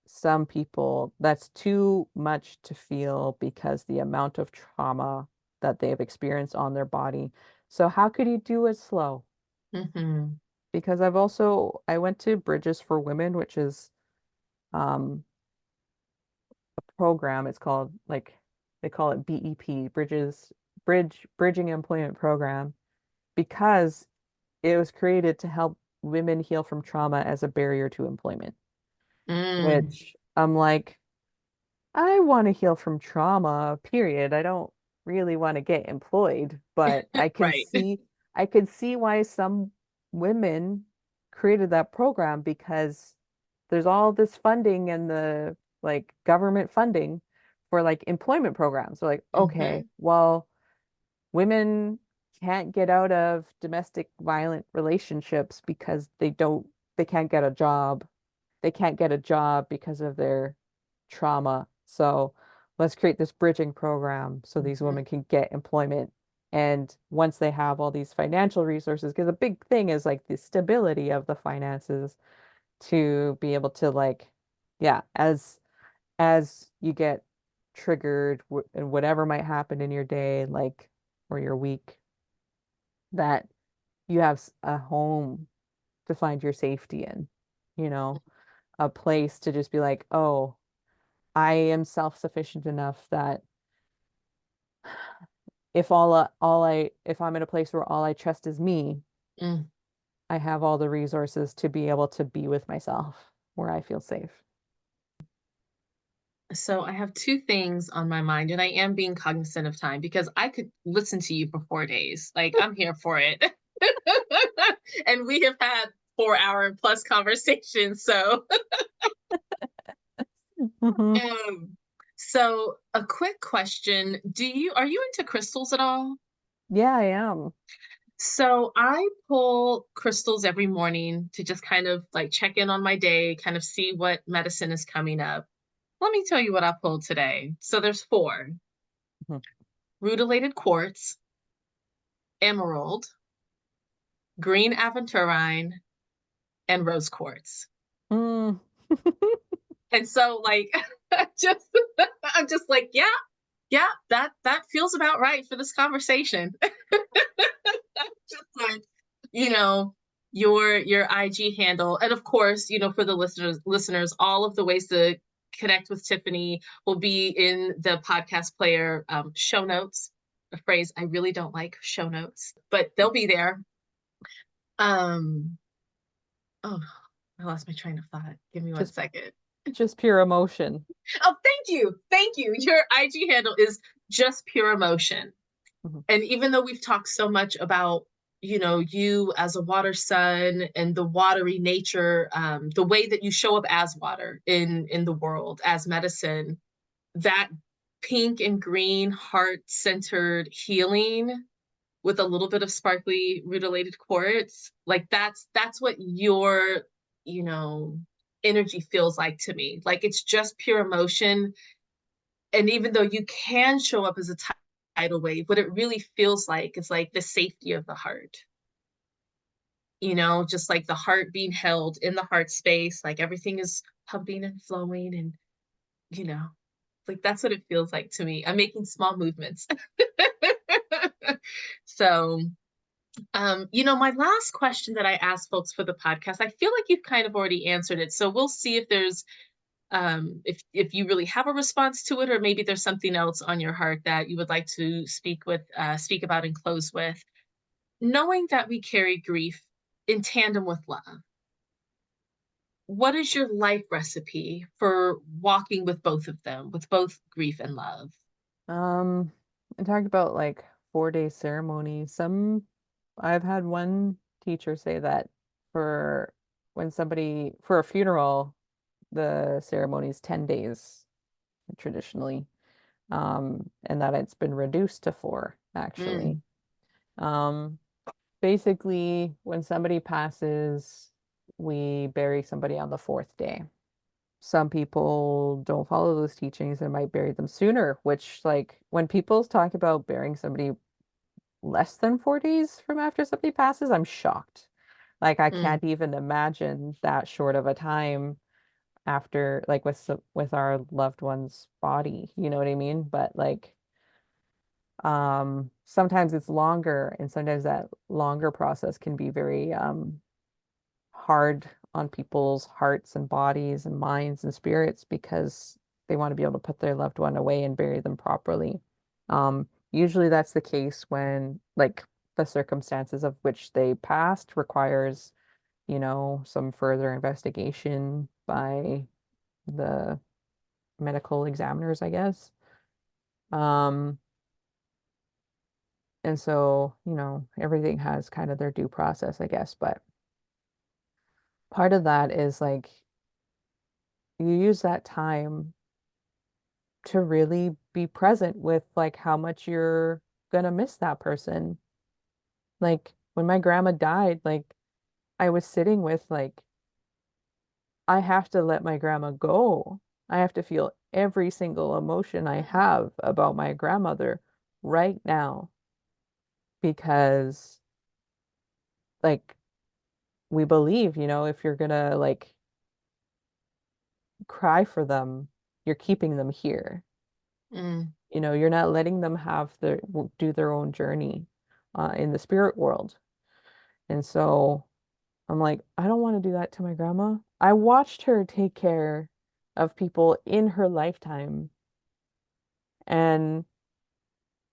Speaker 3: some people, that's too much to feel because the amount of trauma that they've experienced on their body. So how could you do it slow?
Speaker 2: hmm
Speaker 3: Because I went to Bridges for Women, which is um a program. It's called like they call it BEP, Bridging Employment Program, because it was created to help women heal from trauma as a barrier to employment,
Speaker 2: mm,
Speaker 3: which I'm like, I want to heal from trauma, period. I don't really want to get employed, but
Speaker 2: right.
Speaker 3: I can see why some women created that program, because there's all this funding and the like government funding for like employment programs. So like, okay,
Speaker 2: hmm
Speaker 3: well, women can't get out of domestic violent relationships because they can't get a job. They can't get a job because of their trauma. So let's create this bridging program so these
Speaker 2: hmm
Speaker 3: women can get employment. And once they have all these financial resources, because a big thing is like the stability of the finances to be able to like, yeah, as you get triggered and whatever might happen in your day, like, or your week, that you have a home to find your safety in, you know, a place to just be like, oh, I am self-sufficient enough that if I'm in a place where all I trust is me,
Speaker 2: mm.
Speaker 3: I have all the resources to be able to be with myself where I feel safe.
Speaker 2: So I have two things on my mind, and I am being cognizant of time because I could listen to you for 4 days. Like I'm here for it. And we have had 4 hour plus conversations. So
Speaker 3: Mhm.
Speaker 2: um so a quick question. Are you into crystals at all?
Speaker 3: Yeah, I am.
Speaker 2: So I pull crystals every morning to just kind of like check in on my day, kind of see what medicine is coming up. Let me tell you what I pulled today. So there's four:
Speaker 3: Mhm.
Speaker 2: rutilated quartz, emerald, green aventurine, and rose quartz.
Speaker 3: Mm.
Speaker 2: And so like just I'm just like, yeah, yeah, that feels about right for this conversation. Just like, you know, your IG handle. And of course, for the listeners, all of the ways to connect with Tiffany will be in the podcast player show notes. A phrase I really don't like, show notes, but they'll be there. Um, oh, I lost my train of thought. Give me one
Speaker 3: Just
Speaker 2: second.
Speaker 3: just pure emotion.
Speaker 2: Oh, thank you. Thank you. Your IG handle is just pure emotion.
Speaker 3: Mhm.
Speaker 2: And even though we've talked so much about, you as a water sun and the watery nature, the way that you show up as water in the world, as medicine, that pink and green heart centered healing with a little bit of sparkly rutilated quartz, like that's what your, you know, energy feels like to me. Like it's just pure emotion. And even though you can show up as a tidal wave, what it really feels like is like the safety of the heart, just like the heart being held in the heart space, like everything is pumping and flowing. And, you know, like that's what it feels like to me. I'm making small movements. So, my last question that I ask folks for the podcast, I feel like you've kind of already answered it. So we'll see if there's if you really have a response to it, or maybe there's something else on your heart that you would like to speak about and close with. Knowing that we carry grief in tandem with love, what is your life recipe for walking with both of them, with both grief and love?
Speaker 3: Um, I talked about like 4 day ceremony. I've had one teacher say that for when somebody, for a funeral, the ceremony is 10 days traditionally. And that it's been reduced to 4, actually.
Speaker 2: Mm,
Speaker 3: Um, Basically, when somebody passes, we bury somebody on the 4th day. Some people don't follow those teachings and might bury them sooner, which, like, when people talk about burying somebody less than 4 days from after somebody passes, I'm shocked. Like, I
Speaker 2: mm,
Speaker 3: can't even imagine that short of a time after, like, with our loved one's body, you know what I mean? But like, sometimes it's longer, and sometimes that longer process can be very hard on people's hearts and bodies and minds and spirits because they want to be able to put their loved one away and bury them properly. Usually that's the case when, like, the circumstances of which they passed requires, some further investigation by the medical examiners, I guess. Um, and so, everything has kind of their due process, I guess, but part of that is like you use that time to really be present with like how much you're gonna miss that person. Like when my grandma died, like I was sitting with like I have to let my grandma go. I have to feel every single emotion I have about my grandmother right now because like we believe, if you're gonna like cry for them, you're keeping them here.
Speaker 2: mm,
Speaker 3: You're not letting them do their own journey in the spirit world. And so I'm like, I don't want to do that to my grandma. I watched her take care of people in her lifetime, and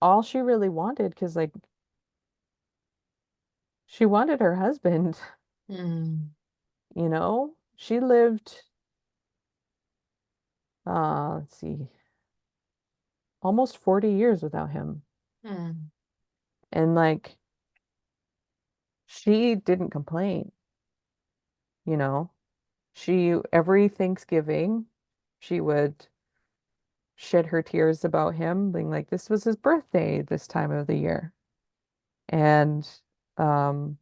Speaker 3: all she really wanted, because like she wanted her husband,
Speaker 2: mm,
Speaker 3: she lived, let's see, almost 40 years without him.
Speaker 2: mm,
Speaker 3: And like she didn't complain, you know. Every Thanksgiving, she would shed her tears about him, being like, this was his birthday this time of the year. And um,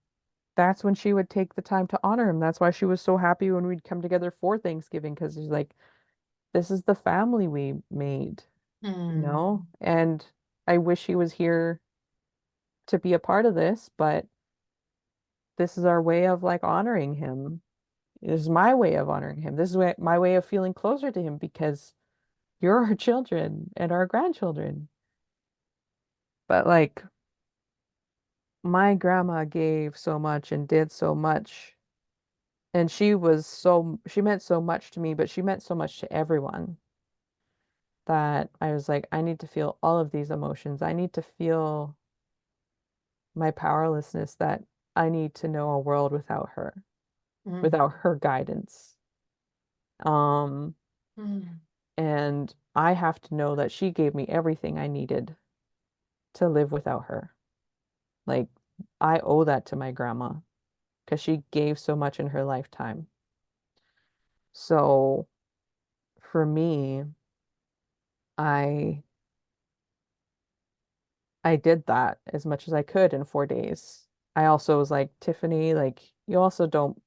Speaker 3: that's when she would take the time to honor him. That's why she was so happy when we'd come together for Thanksgiving, because she's like, this is the family we made,
Speaker 2: mm,
Speaker 3: And I wish he was here to be a part of this, but this is our way of like honoring him. This is my way of honoring him. This is my way of feeling closer to him because you're our children and our grandchildren. But like my grandma gave so much and did so much. And she meant so much to me, but she meant so much to everyone that I was like, I need to feel all of these emotions. I need to feel my powerlessness, that I need to know a world
Speaker 2: mm,
Speaker 3: without her guidance. Um,
Speaker 2: mm,
Speaker 3: and I have to know that she gave me everything I needed to live without her. Like, I owe that to my grandma because she gave so much in her lifetime. So for me, I I did that as much as I could in 4 days. I also was like, Tiffany, like you also don't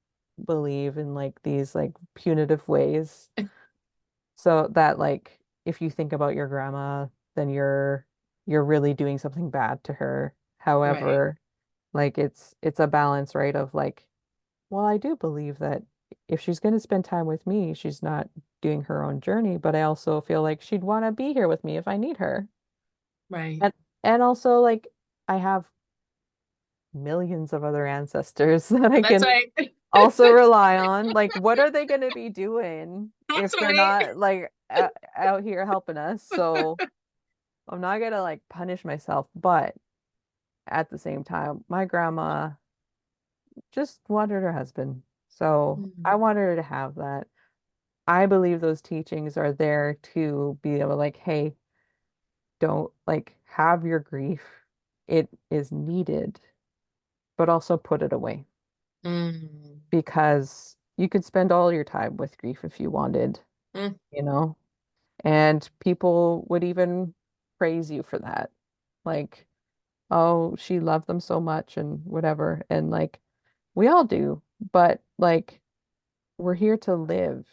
Speaker 3: believe in like these like punitive ways. So that like if you think about your grandma, then you're really doing something bad to her.
Speaker 2: right,
Speaker 3: However, like it's a balance, right? Of like, well, I do believe that if she's going to spend time with me, she's not doing her own journey, but I also feel like she'd want to be here with me if I need her.
Speaker 2: right.
Speaker 3: And and also like I have millions of other ancestors that I
Speaker 2: That's
Speaker 3: can
Speaker 2: right.
Speaker 3: also rely on. Like, what are they going to be doing
Speaker 2: That's
Speaker 3: if they're
Speaker 2: right.
Speaker 3: not like out here helping us? So I'm not gonna like punish myself, but at the same time, my grandma just wanted her husband. So I
Speaker 2: Mm.
Speaker 3: want her to have that. I believe those teachings are there to be able to like, hey, don't like have your grief. It is needed, but also put it away
Speaker 2: Mm.
Speaker 3: because you could spend all your time with grief if you wanted,
Speaker 2: Mm.
Speaker 3: you know, and people would even praise you for that. Like, oh, she loved them so much and whatever. And like, we all do, but like, we're here to live,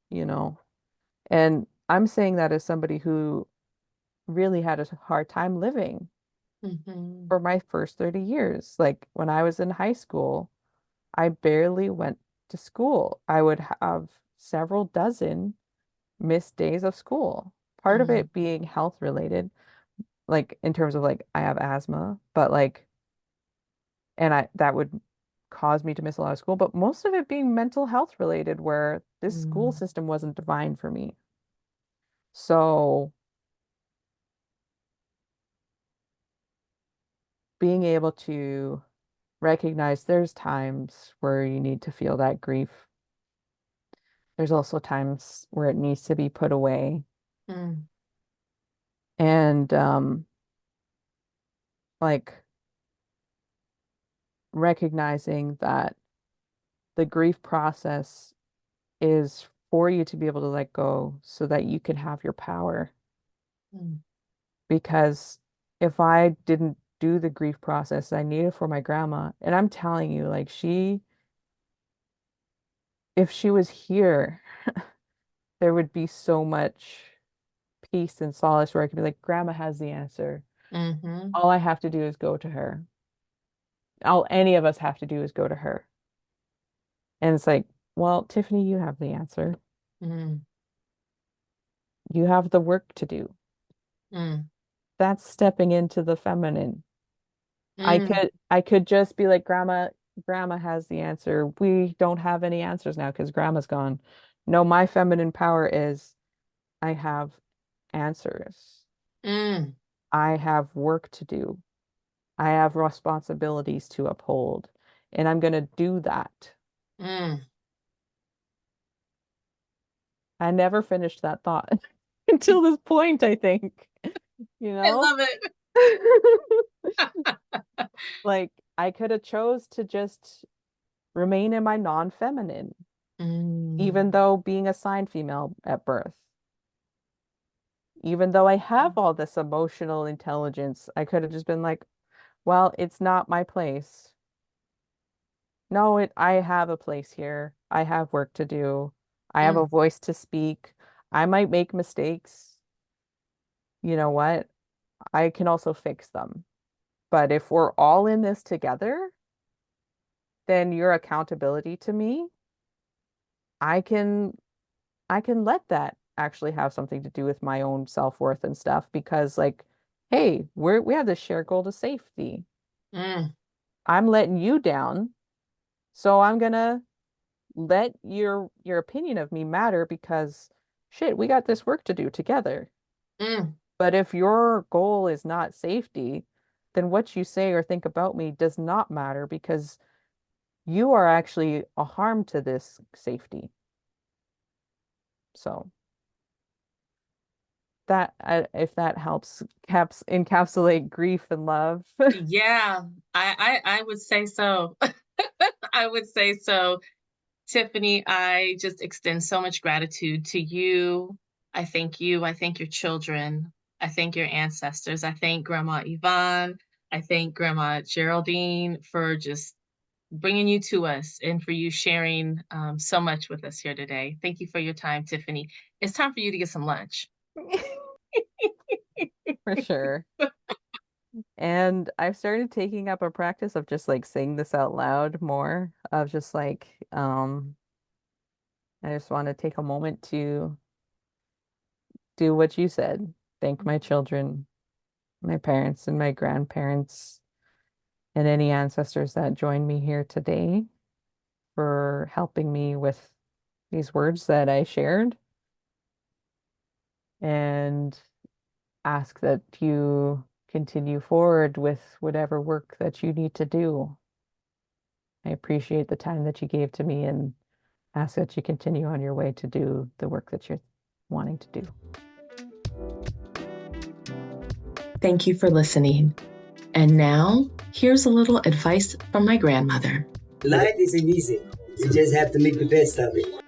Speaker 3: you know. And I'm saying that as somebody who really had a hard time living
Speaker 2: Mhm.
Speaker 3: for my first 30 years. Like when I was in high school, I barely went to school. I would have several dozen missed days of school. Part of
Speaker 2: Mm.
Speaker 3: it being health related, like in terms of like I have asthma, but like, and I that would cause me to miss a lot of school, but most of it being mental health related, where this school
Speaker 2: Mm.
Speaker 3: system wasn't designed for me. So being able to recognize there's times where you need to feel that grief. There's also times where it needs to be put away.
Speaker 2: Mm.
Speaker 3: And like recognizing that the grief process is for you to be able to let go so that you can have your power.
Speaker 2: Mm.
Speaker 3: Because if I didn't do the grief process I needed for my grandma, and I'm telling you, like if she was here, there would be so much peace and solace where I could be like, Grandma has the answer.
Speaker 2: Mhm.
Speaker 3: All I have to do is go to her. All any of us have to do is go to her. And it's like, well, Tiffany, you have the answer.
Speaker 2: Mm.
Speaker 3: You have the work to do.
Speaker 2: Mm.
Speaker 3: That's stepping into the feminine.
Speaker 2: Mm.
Speaker 3: I could just be like, Grandma has the answer. We don't have any answers now because Grandma's gone. No, my feminine power is I have answers.
Speaker 2: Mm.
Speaker 3: I have work to do. I have responsibilities to uphold, and I'm going to do that.
Speaker 2: Mm.
Speaker 3: I never finished that thought until this point, I think, you
Speaker 2: I
Speaker 3: know?
Speaker 2: love it.
Speaker 3: Like I could have chose to just remain in my non-feminine, even
Speaker 2: Mm.
Speaker 3: though being assigned female at birth. Even though I have all this emotional intelligence, I could have just been like, well, it's not my place. No, I have a place here. I have work to do. I have a
Speaker 2: Mm.
Speaker 3: voice to speak. I might make mistakes. You know what? I can also fix them. But if we're all in this together, then your accountability to me, I can I can let that actually have something to do with my own self-worth and stuff because like, hey, we have this shared goal to safety.
Speaker 2: Mm.
Speaker 3: I'm letting you down, so I'm gonna let your opinion of me matter because shit, we got this work to do together.
Speaker 2: Mm.
Speaker 3: But if your goal is not safety, then what you say or think about me does not matter because you are actually a harm to this safety. So that if that helps encapsulate grief and love.
Speaker 2: Yeah, I would say so. I would say so. Tiffany, I just extend so much gratitude to you. I thank you. I thank your children. I thank your ancestors. I thank Grandma Yvonne. I thank Grandma Geraldine for just bringing you to us and for you sharing so much with us here today. Thank you for your time, Tiffany. It's time for you to get some lunch.
Speaker 3: For sure. And I've started taking up a practice of just like saying this out loud more, of just like, I just want to take a moment to do what you said. Thank my children, my parents and my grandparents, and any ancestors that joined me here today for helping me with these words that I shared, and ask that you continue forward with whatever work that you need to do. I appreciate the time that you gave to me and ask that you continue on your way to do the work that you're wanting to do.
Speaker 2: Thank you for listening. And now, here's a little advice from my grandmother.
Speaker 4: Life isn't easy. You just have to make the best of it.